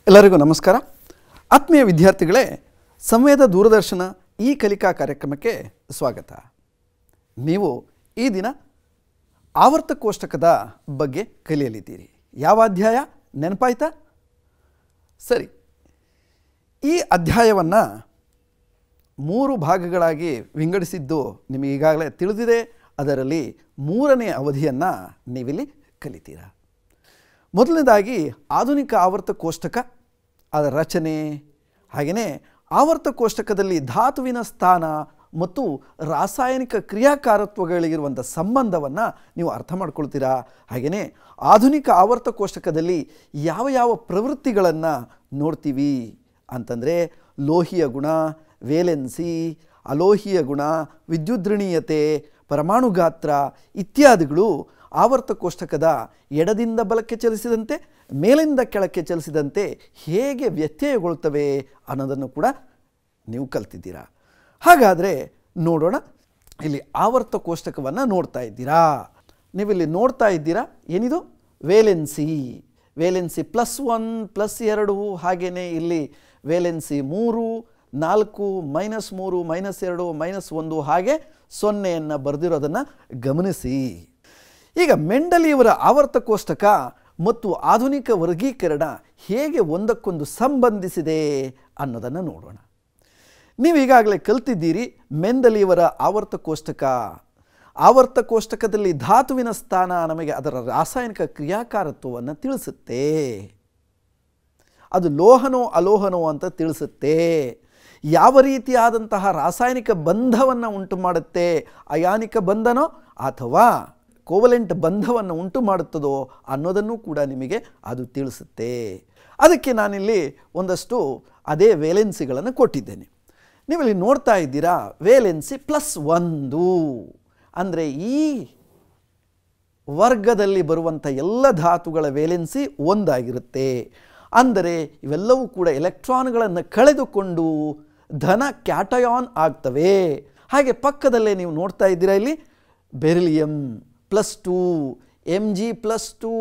ಎಲ್ಲರಿಗೂ ನಮಸ್ಕಾರ. ಆತ್ಮೀಯ ವಿದ್ಯಾರ್ಥಿಗಳೇ, ಸಂವೇದ ದೂರದರ್ಶನ ಈ ಕಲಿಕಾ ಕಾರ್ಯಕ್ರಮಕ್ಕೆ ಸ್ವಾಗತ. ನೀವು ಈ ದಿನ ಆವರ್ತ ಕೋಷ್ಟಕದ ಬಗ್ಗೆ ಕಲಿಯಲಿದ್ದೀರಿ. ಯಾವ ಅಧ್ಯಾಯ ನೆನಪಾಯ್ತಾ? ಸರಿ, ಈ ಅಧ್ಯಾಯವನ್ನು 3 ಭಾಗಗಳಾಗಿ ವಿಂಗಡಿಸಿದ್ದು ನಿಮಗೆ ಈಗಾಗಲೇ ತಿಳಿದಿದೆ. ಅದರಲ್ಲಿ 3ನೇ ಅವಧಿಯನ್ನು ನೀವಿಲ್ಲಿ ಕಲಿತೀರಾ. ಮೊದಲನೇದಾಗಿ ಆಧುನಿಕ ಆವರ್ತ ಕೋಷ್ಟಕ, ಅದರ ರಚನೆ, ಹಾಗೆಯೇ ಆವರ್ತ ಕೋಷ್ಟಕದಲ್ಲಿ ಧಾತುವಿನ ಸ್ಥಾನ ಮತ್ತು ರಾಸಾಯನಿಕ ಕ್ರಿಯಾಕಾರತ್ವಗಳಿಗಿರುವಂಥ ಸಂಬಂಧವನ್ನು ನೀವು ಅರ್ಥ ಮಾಡ್ಕೊಳ್ತೀರಾ. ಹಾಗೆಯೇ ಆಧುನಿಕ ಆವರ್ತ ಕೋಷ್ಟಕದಲ್ಲಿ ಯಾವ ಯಾವ ಪ್ರವೃತ್ತಿಗಳನ್ನು ನೋಡ್ತೀವಿ ಅಂತಂದರೆ ಲೋಹೀಯ ಗುಣ, ವೇಲೆನ್ಸಿ, ಅಲೋಹೀಯ ಗುಣ, ವಿದ್ಯುದ್ರಣೀಯತೆ, ಪರಮಾಣು ಗಾತ್ರ ಇತ್ಯಾದಿಗಳು ಆವರ್ತ ಕೋಷ್ಟಕದ ಎಡದಿಂದ ಬಲಕ್ಕೆ ಚಲಿಸಿದಂತೆ ಮೇಲಿಂದ ಕೆಳಕ್ಕೆ ಚಲಿಸಿದಂತೆ ಹೇಗೆ ವ್ಯತ್ಯಯಗೊಳ್ತವೆ ಅನ್ನೋದನ್ನು ಕೂಡ ನೀವು ಕಲ್ತಿದ್ದೀರಾ. ಹಾಗಾದರೆ ನೋಡೋಣ. ಇಲ್ಲಿ ಆವರ್ತ ಕೋಷ್ಟಕವನ್ನು ನೋಡ್ತಾ ಇದ್ದೀರಾ. ನೀವಿಲ್ಲಿ ನೋಡ್ತಾ ಇದ್ದೀರಾ, ಏನಿದು ವೇಲೆನ್ಸಿ. ವೇಲೆನ್ಸಿ +1 +2, ಹಾಗೆಯೇ ಇಲ್ಲಿ ವೇಲೆನ್ಸಿ 3 4 -3 -2 -1 ಹಾಗೆ 0 ಬರೆದಿರೋದನ್ನು ಗಮನಿಸಿ. ಈಗ ಮೆಂಡಲಿಯವರ ಆವರ್ತ ಕೋಷ್ಟಕ ಮತ್ತು ಆಧುನಿಕ ವರ್ಗೀಕರಣ ಹೇಗೆ ಒಂದಕ್ಕೊಂದು ಸಂಬಂಧಿಸಿದೆ ಅನ್ನೋದನ್ನು ನೋಡೋಣ. ನೀವು ಈಗಾಗಲೇ ಕಲ್ತಿದ್ದೀರಿ ಮೆಂಡಲಿಯವರ ಆವರ್ತ ಕೋಷ್ಟಕ. ಆವರ್ತ ಕೋಷ್ಟಕದಲ್ಲಿ ಧಾತುವಿನ ಸ್ಥಾನ ನಮಗೆ ಅದರ ರಾಸಾಯನಿಕ ಕ್ರಿಯಾಕಾರತ್ವವನ್ನು ತಿಳಿಸುತ್ತೆ. ಅದು ಲೋಹನೋ ಅಲೋಹನೋ ಅಂತ ತಿಳಿಸುತ್ತೆ. ಯಾವ ರೀತಿಯಾದಂತಹ ರಾಸಾಯನಿಕ ಬಂಧವನ್ನು ಉಂಟು ಮಾಡುತ್ತೆ, ಅಯಾನಿಕ ಬಂಧನೋ ಅಥವಾ ಕೋವಲೆಂಟ್ ಬಂಧವನ್ನು ಉಂಟು ಮಾಡುತ್ತದೋ ಅನ್ನೋದನ್ನು ಕೂಡ ನಿಮಗೆ ಅದು ತಿಳಿಸುತ್ತೆ. ಅದಕ್ಕೆ ನಾನಿಲ್ಲಿ ಒಂದಷ್ಟು ಅದೇ ವೇಲೆನ್ಸಿಗಳನ್ನು ಕೊಟ್ಟಿದ್ದೇನೆ. ನೀವಿಲ್ಲಿ ನೋಡ್ತಾ ಇದ್ದೀರಾ, ವೇಲೆನ್ಸಿ +1 ಅಂದರೆ ಈ ವರ್ಗದಲ್ಲಿ ಬರುವಂಥ ಎಲ್ಲ ಧಾತುಗಳ ವೇಲೆನ್ಸಿ 1 ಆಗಿರುತ್ತೆ. ಅಂದರೆ ಇವೆಲ್ಲವೂ ಕೂಡ ಎಲೆಕ್ಟ್ರಾನ್ಗಳನ್ನು ಕಳೆದುಕೊಂಡು ಧನ ಕ್ಯಾಟಯಾನ್ ಆಗ್ತವೆ. ಹಾಗೆ ಪಕ್ಕದಲ್ಲೇ ನೀವು ನೋಡ್ತಾ ಇದ್ದೀರಾ, ಇಲ್ಲಿ ಬೆರಿಲಿಯಂ +2, Mg+2.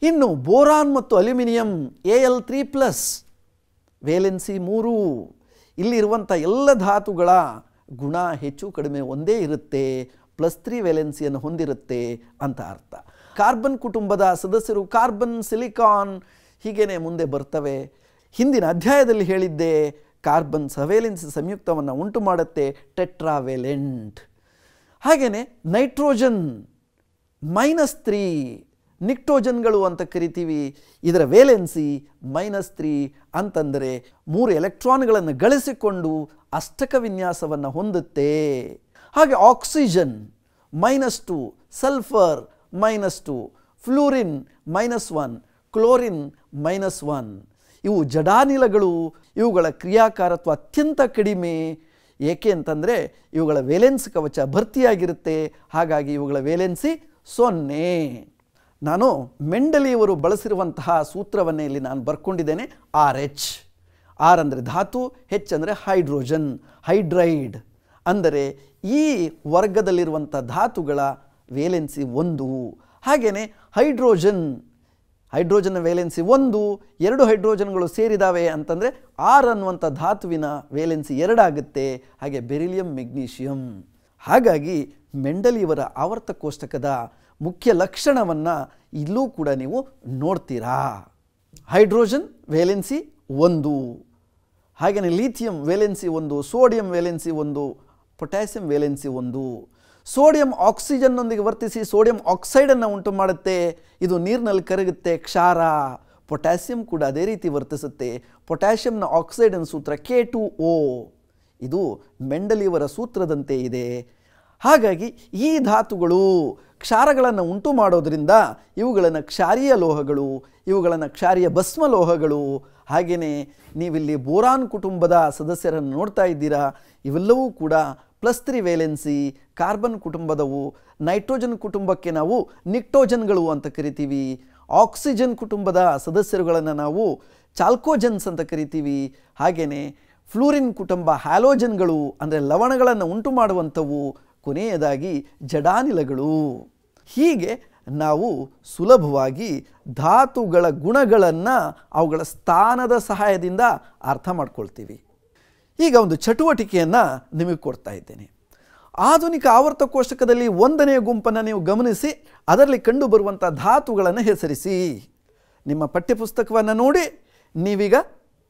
ಇನ್ನು ಬೋರಾನ್ ಮತ್ತು ಅಲ್ಯೂಮಿನಿಯಂ Al3+, ವೇಲೆನ್ಸಿ 3. ಇಲ್ಲಿರುವಂಥ ಎಲ್ಲ ಧಾತುಗಳ ಗುಣ ಹೆಚ್ಚು ಕಡಿಮೆ ಒಂದೇ ಇರುತ್ತೆ, +3 ವೇಲೆನ್ಸಿಯನ್ನು ಹೊಂದಿರುತ್ತೆ ಅಂತ ಅರ್ಥ. ಕಾರ್ಬನ್ ಕುಟುಂಬದ ಸದಸ್ಯರು ಕಾರ್ಬನ್, ಸಿಲಿಕಾನ್ ಹೀಗೇನೆ ಮುಂದೆ ಬರ್ತವೆ. ಹಿಂದಿನ ಅಧ್ಯಾಯದಲ್ಲಿ ಹೇಳಿದ್ದೆ, ಕಾರ್ಬನ್ ಸವೇಲೆನ್ಸಿ ಸಂಯುಕ್ತವನ್ನು ಉಂಟು ಮಾಡುತ್ತೆ, ಟೆಟ್ರಾವೇಲೆಂಟ್. ಹಾಗೆಯೇ ನೈಟ್ರೋಜನ್ -3, ನಿಕ್ಟೋಜನ್ಗಳು ಅಂತ ಕರಿತೀವಿ. ಇದರ ವೇಲೆನ್ಸಿ -3 ಅಂತಂದರೆ 3 ಎಲೆಕ್ಟ್ರಾನ್ಗಳನ್ನು ಗಳಿಸಿಕೊಂಡು ಅಷ್ಟಕ ವಿನ್ಯಾಸವನ್ನು ಹೊಂದುತ್ತೆ. ಹಾಗೆ ಆಕ್ಸಿಜನ್ -2, ಸಲ್ಫರ್ -2, ಫ್ಲೂರಿನ್ -1, ಕ್ಲೋರಿನ್ -1. ಇವು ಜಡಾನಿಲಗಳು. ಇವುಗಳ ಕ್ರಿಯಾಕಾರತ್ವ ಅತ್ಯಂತ ಕಡಿಮೆ. ಏಕೆ ಅಂತಂದರೆ ಇವುಗಳ ವೇಲೆನ್ಸ್ ಕವಚ ಭರ್ತಿಯಾಗಿರುತ್ತೆ. ಹಾಗಾಗಿ ಇವುಗಳ ವೇಲೆನ್ಸಿ 0. ನಾನು ಮೆಂಡಲಿಯವರು ಬಳಸಿರುವಂತಹ ಸೂತ್ರವನ್ನೇ ಇಲ್ಲಿ ನಾನು ಬರ್ಕೊಂಡಿದ್ದೇನೆ. RH. R ಅಂದರೆ ಧಾತು, H ಅಂದರೆ ಹೈಡ್ರೋಜನ್, ಹೈಡ್ರೈಡ್. ಅಂದರೆ ಈ ವರ್ಗದಲ್ಲಿರುವಂಥ ಧಾತುಗಳ ವೇಲೆನ್ಸಿ 1. ಹಾಗೆಯೇ ಹೈಡ್ರೋಜನ್ನ ವೇಲೆನ್ಸಿ 1, 2 ಹೈಡ್ರೋಜನ್ಗಳು ಸೇರಿದಾವೆ ಅಂತಂದರೆ R ಅನ್ನುವಂಥ ಧಾತುವಿನ ವೇಲೆನ್ಸಿ 2 ಆಗುತ್ತೆ. ಹಾಗೆ ಬೆರಿಲಿಯಂ, ಮೆಗ್ನೀಷಿಯಂ. ಹಾಗಾಗಿ ಮೆಂಡಲಿಯವರ ಆವರ್ತ ಕೋಷ್ಟಕದ ಮುಖ್ಯ ಲಕ್ಷಣವನ್ನು ಇಲ್ಲೂ ಕೂಡ ನೀವು ನೋಡ್ತೀರಾ. ಹೈಡ್ರೋಜನ್ ವೇಲೆನ್ಸಿ 1, ಹಾಗೆಯೇ lithium valency 1, sodium valency 1, potassium valency 1. Sodium ಆಕ್ಸಿಜನ್ನೊಂದಿಗೆ ವರ್ತಿಸಿ ಸೋಡಿಯಂ ಆಕ್ಸೈಡನ್ನು ಉಂಟು ಮಾಡುತ್ತೆ. ಇದು ನೀರಿನಲ್ಲಿ ಕರಗುತ್ತೆ, ಕ್ಷಾರ. ಪೊಟ್ಯಾಸಿಯಂ ಕೂಡ ಅದೇ ರೀತಿ ವರ್ತಿಸುತ್ತೆ. ಪೊಟ್ಯಾಷಿಯಂನ ಆಕ್ಸೈಡಿನ ಸೂತ್ರ K2O. ಇದು ಮೆಂಡಲಿಯವರ ಸೂತ್ರದಂತೆ ಇದೆ. ಹಾಗಾಗಿ ಈ ಧಾತುಗಳು ಕ್ಷಾರಗಳನ್ನು ಉಂಟು ಮಾಡೋದರಿಂದ ಇವುಗಳನ್ನು ಕ್ಷಾರೀಯ ಲೋಹಗಳು, ಇವುಗಳನ್ನು ಕ್ಷಾರೀಯ ಭಸ್ಮ ಲೋಹಗಳು. ಹಾಗೆಯೇ ನೀವಿಲ್ಲಿ ಬೋರಾನ್ ಕುಟುಂಬದ ಸದಸ್ಯರನ್ನು ನೋಡ್ತಾ ಇದ್ದೀರಾ. ಇವೆಲ್ಲವೂ ಕೂಡ +3 ವೇಲೆನ್ಸಿ ಕಾರ್ಬನ್ ಕುಟುಂಬದವು. ನೈಟ್ರೋಜನ್ ಕುಟುಂಬಕ್ಕೆ ನಾವು ನಿಕ್ಟೋಜನ್ಗಳು ಅಂತ ಕರಿತೀವಿ. ಆಕ್ಸಿಜನ್ ಕುಟುಂಬದ ಸದಸ್ಯರುಗಳನ್ನು ನಾವು ಚಾಲ್ಕೋಜನ್ಸ್ ಅಂತ ಕರಿತೀವಿ. ಹಾಗೆಯೇ ಫ್ಲೂರಿನ್ ಕುಟುಂಬ ಹ್ಯಾಲೋಜನ್ಗಳು ಅಂದರೆ ಲವಣಗಳನ್ನು ಉಂಟು ಮಾಡುವಂಥವು. ಕೊನೆಯದಾಗಿ ಜಡಾನಿಲಗಳು. ಹೀಗೆ ನಾವು ಸುಲಭವಾಗಿ ಧಾತುಗಳ ಗುಣಗಳನ್ನು ಅವುಗಳ ಸ್ಥಾನದ ಸಹಾಯದಿಂದ ಅರ್ಥ ಮಾಡ್ಕೊಳ್ತೀವಿ. ಈಗ ಒಂದು ಚಟುವಟಿಕೆಯನ್ನು ನಿಮಗೆ ಕೊಡ್ತಾ ಇದ್ದೇನೆ. ಆಧುನಿಕ ಆವರ್ತ ಕೋಷ್ಟಕದಲ್ಲಿ 1ನೇ ಗುಂಪನ್ನು ನೀವು ಗಮನಿಸಿ ಅದರಲ್ಲಿ ಕಂಡುಬರುವಂಥ ಧಾತುಗಳನ್ನು ಹೆಸರಿಸಿ. ನಿಮ್ಮ ಪಠ್ಯಪುಸ್ತಕವನ್ನು ನೋಡಿ ನೀವೀಗ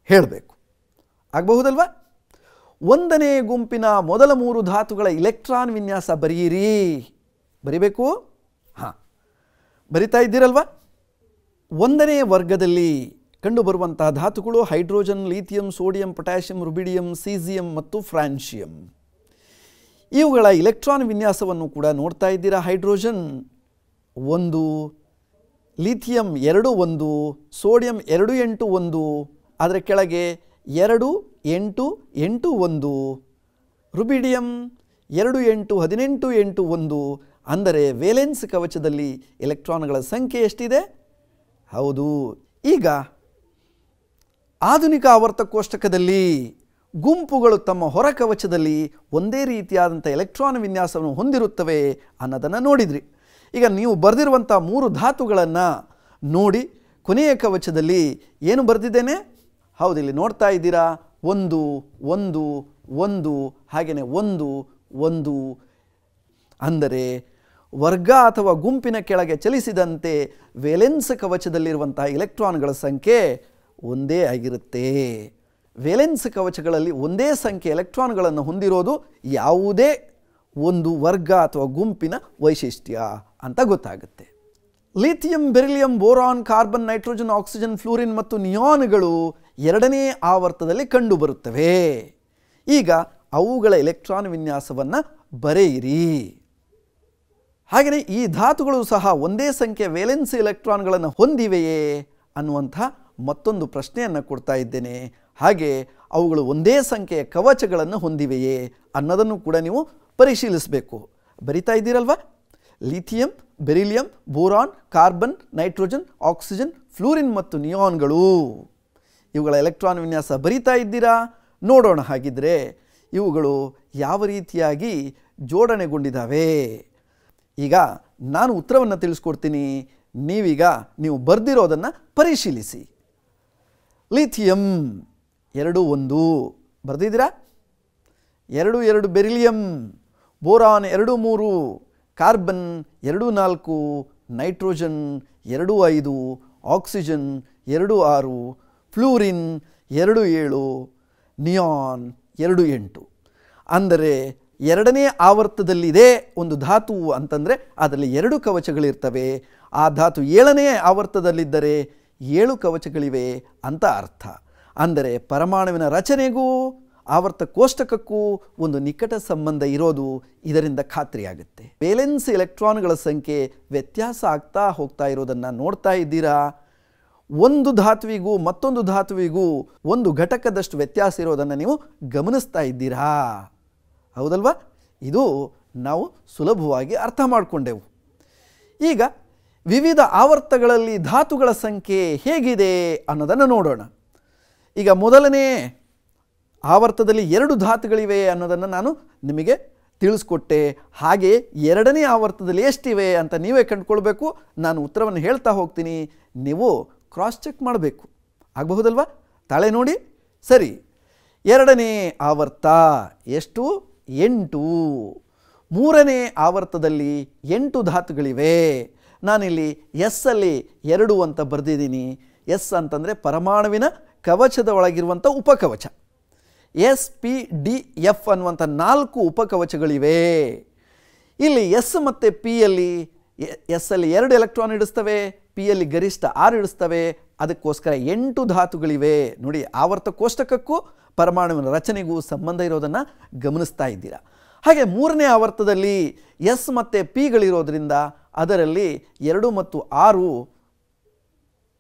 ಹೇಳಬೇಕು. ಆಗಬಹುದಲ್ವಾ? 1ನೇ ಗುಂಪಿನ ಮೊದಲ 3 ಧಾತುಗಳ ಇಲೆಕ್ಟ್ರಾನ್ ವಿನ್ಯಾಸ ಬರೆಯಿರಿ. ಬರಿಬೇಕು? ಹಾಂ, ಬರಿತಾ ಇದ್ದೀರಲ್ವ? 1ನೇ ವರ್ಗದಲ್ಲಿ ಕಂಡುಬರುವಂಥ ಧಾತುಗಳು hydrogen, lithium, sodium, potassium, rubidium, caesium ಮತ್ತು ಫ್ರಾನ್ಷಿಯಂ. ಇವುಗಳ ಇಲೆಕ್ಟ್ರಾನ್ ವಿನ್ಯಾಸವನ್ನು ಕೂಡ ನೋಡ್ತಾ ಇದ್ದೀರಾ. ಹೈಡ್ರೋಜನ್ 1, ಲಿಥಿಯಂ 2 1, ಸೋಡಿಯಂ 2 8 1, ಅದರ ಕೆಳಗೆ 2 8 8 1, ರುಬಿಡಿಯಂ 2 8 18 8 1. ಅಂದರೆ ವೇಲೆನ್ಸ್ ಕವಚದಲ್ಲಿ ಎಲೆಕ್ಟ್ರಾನ್ಗಳ ಸಂಖ್ಯೆ ಎಷ್ಟಿದೆ? ಹೌದು. ಈಗ ಆಧುನಿಕ ಆವರ್ತ ಕೋಷ್ಟಕದಲ್ಲಿ ಗುಂಪುಗಳು ತಮ್ಮ ಹೊರ ಕವಚದಲ್ಲಿ ಒಂದೇ ರೀತಿಯಾದಂಥ ಎಲೆಕ್ಟ್ರಾನ್ ವಿನ್ಯಾಸವನ್ನು ಹೊಂದಿರುತ್ತವೆ ಅನ್ನೋದನ್ನು ನೋಡಿದ್ರಿ. ಈಗ ನೀವು ಬರೆದಿರುವಂಥ 3 ಧಾತುಗಳನ್ನು ನೋಡಿ ಕೊನೆಯ ಕವಚದಲ್ಲಿ ಏನು ಬರೆದಿದ್ದೇನೆ? ಹೌದು, ಇಲ್ಲಿ ನೋಡ್ತಾ ಇದ್ದೀರಾ. 1 1 1 ಹಾಗೆಯೇ 1 1. ಅಂದರೆ ವರ್ಗ ಅಥವಾ ಗುಂಪಿನ ಕೆಳಗೆ ಚಲಿಸಿದಂತೆ ವೇಲೆನ್ಸ್ ಕವಚದಲ್ಲಿರುವಂಥ ಇಲೆಕ್ಟ್ರಾನ್ಗಳ ಸಂಖ್ಯೆ ಒಂದೇ ಆಗಿರುತ್ತೆ. ವೇಲೆನ್ಸ್ ಕವಚಗಳಲ್ಲಿ ಒಂದೇ ಸಂಖ್ಯೆ ಎಲೆಕ್ಟ್ರಾನ್ಗಳನ್ನು ಹೊಂದಿರೋದು ಯಾವುದೇ ಒಂದು ವರ್ಗ ಅಥವಾ ಗುಂಪಿನ ವೈಶಿಷ್ಟ್ಯ ಅಂತ ಗೊತ್ತಾಗುತ್ತೆ. Lithium, beryllium, boron, carbon, nitrogen, oxygen, fluorine ಮತ್ತು ನಿಯಾನ್ಗಳು 2ನೇ ಆವರ್ತದಲ್ಲಿ ಕಂಡುಬರುತ್ತವೆ. ಈಗ ಅವುಗಳ ಎಲೆಕ್ಟ್ರಾನ್ ವಿನ್ಯಾಸವನ್ನು ಬರೆಯಿರಿ. ಹಾಗೆಯೇ ಈ ಧಾತುಗಳು ಸಹ ಒಂದೇ ಸಂಖ್ಯೆ ವೇಲೆನ್ಸ್ ಎಲೆಕ್ಟ್ರಾನ್ಗಳನ್ನು ಹೊಂದಿವೆಯೇ ಅನ್ನುವಂಥ ಮತ್ತೊಂದು ಪ್ರಶ್ನೆಯನ್ನು ಕೊಡ್ತಾ ಇದ್ದೇನೆ. ಹಾಗೆ ಅವುಗಳು ಒಂದೇ ಸಂಖ್ಯೆಯ ಕವಚಗಳನ್ನು ಹೊಂದಿವೆಯೇ ಅನ್ನೋದನ್ನು ಕೂಡ ನೀವು ಪರಿಶೀಲಿಸಬೇಕು. ಬರಿತಾ ಇದ್ದೀರಲ್ವ? Lithium, beryllium, boron, carbon, nitrogen, oxygen, fluorine ಮತ್ತು ನಿಯಾನ್ಗಳು. ಇವುಗಳ ಎಲೆಕ್ಟ್ರಾನ್ ವಿನ್ಯಾಸ ಬರಿತಾ ಇದ್ದೀರಾ? ನೋಡೋಣ. ಹಾಗಿದ್ರೆ ಇವುಗಳು ಯಾವ ರೀತಿಯಾಗಿ ಜೋಡಣೆಗೊಂಡಿದ್ದಾವೆ. ಈಗ ನಾನು ಉತ್ತರವನ್ನು ತಿಳಿಸ್ಕೊಡ್ತೀನಿ. ನೀವು ಬರೆದಿರೋದನ್ನು ಪರಿಶೀಲಿಸಿ. Lithium 2 1 ಬರೆದಿದ್ದೀರಾ? 2 2 beryllium, boron 2 3, carbon 2 4, nitrogen 2 5, oxygen 2 6, fluorine 2 7, neon 2 8. ಅಂದರೆ 2ನೇ ಆವರ್ತದಲ್ಲಿದೆ ಒಂದು ಧಾತು ಅಂತಂದರೆ ಅದರಲ್ಲಿ 2 ಕವಚಗಳಿರ್ತವೆ. ಆ ಧಾತು 7ನೇ ಆವರ್ತದಲ್ಲಿದ್ದರೆ 7 ಕವಚಗಳಿವೆ ಅಂತ ಅರ್ಥ. ಅಂದರೆ ಪರಮಾಣುವಿನ ರಚನೆಗೂ ಆವರ್ತ ಕೋಷ್ಟಕಕ್ಕೂ ಒಂದು ನಿಕಟ ಸಂಬಂಧ ಇರೋದು ಇದರಿಂದ ಖಾತ್ರಿಯಾಗುತ್ತೆ. ವೇಲೆನ್ಸ್ ಎಲೆಕ್ಟ್ರಾನ್ಗಳ ಸಂಖ್ಯೆ ವ್ಯತ್ಯಾಸ ಆಗ್ತಾ ಹೋಗ್ತಾ ಇರೋದನ್ನು ನೋಡ್ತಾ ಇದ್ದೀರಾ. ಒಂದು ಧಾತುವಿಗೂ ಮತ್ತೊಂದು ಧಾತುವಿಗೂ 1 ಘಟಕದಷ್ಟು ವ್ಯತ್ಯಾಸ ಇರೋದನ್ನು ನೀವು ಗಮನಿಸ್ತಾ ಇದ್ದೀರಾ. ಹೌದಲ್ವಾ? ಇದು ನಾವು ಸುಲಭವಾಗಿ ಅರ್ಥ ಮಾಡಿಕೊಂಡೆವು. ಈಗ ವಿವಿಧ ಆವರ್ತಗಳಲ್ಲಿ ಧಾತುಗಳ ಸಂಖ್ಯೆ ಹೇಗಿದೆ ಅನ್ನೋದನ್ನು ನೋಡೋಣ. ಈಗ ಮೊದಲನೇ ಆವರ್ತದಲ್ಲಿ 2 ಧಾತುಗಳಿವೆ ಅನ್ನೋದನ್ನು ನಾನು ನಿಮಗೆ ತಿಳಿಸ್ಕೊಟ್ಟೆ. ಹಾಗೆ 2ನೇ ಆವರ್ತದಲ್ಲಿ ಎಷ್ಟಿವೆ ಅಂತ ನೀವೇ ಕಂಡುಕೊಳ್ಬೇಕು. ನಾನು ಉತ್ತರವನ್ನು ಹೇಳ್ತಾ ಹೋಗ್ತೀನಿ, ನೀವು ಕ್ರಾಸ್ ಚೆಕ್ ಮಾಡಬೇಕು. ಆಗಬಹುದಲ್ವಾ? ತಾಳೆ ನೋಡಿ. ಸರಿ, 2ನೇ ಆವರ್ತ ಎಷ್ಟು? 8. 3ನೇ ಆವರ್ತದಲ್ಲಿ 8 ಧಾತುಗಳಿವೆ. ನಾನಿಲ್ಲಿ ಎಸ್ ಅಲ್ಲಿ 2 ಅಂತ ಬರೆದಿದ್ದೀನಿ. ಎಸ್ ಅಂತಂದರೆ ಪರಮಾಣುವಿನ ಕವಚದ ಒಳಗಿರುವಂಥ ಉಪಕವಚ. ಎಸ್ ಪಿ ಡಿ ಎಫ್ ಅನ್ನುವಂಥ 4 ಉಪಕವಚಗಳಿವೆ. ಇಲ್ಲಿ ಎಸ್ ಮತ್ತು ಪಿಯಲ್ಲಿ ಎಸ್ ಅಲ್ಲಿ 2 ಎಲೆಕ್ಟ್ರಾನ್ ಇಡಿಸ್ತವೆ, ಪಿಯಲ್ಲಿ ಗರಿಷ್ಠ 6 ಇಡಿಸ್ತವೆ. ಅದಕ್ಕೋಸ್ಕರ 8 ಧಾತುಗಳಿವೆ. ನೋಡಿ, ಆವರ್ತ ಕೋಷ್ಟಕಕ್ಕೂ ಪರಮಾಣುವಿನ ರಚನೆಗೂ ಸಂಬಂಧ ಇರೋದನ್ನು ಗಮನಿಸ್ತಾ ಇದ್ದೀರಾ. ಹಾಗೆ 3ನೇ ಆವರ್ತದಲ್ಲಿ ಎಸ್ ಮತ್ತು ಪಿಗಳಿರೋದ್ರಿಂದ ಅದರಲ್ಲಿ 2 ಮತ್ತು 6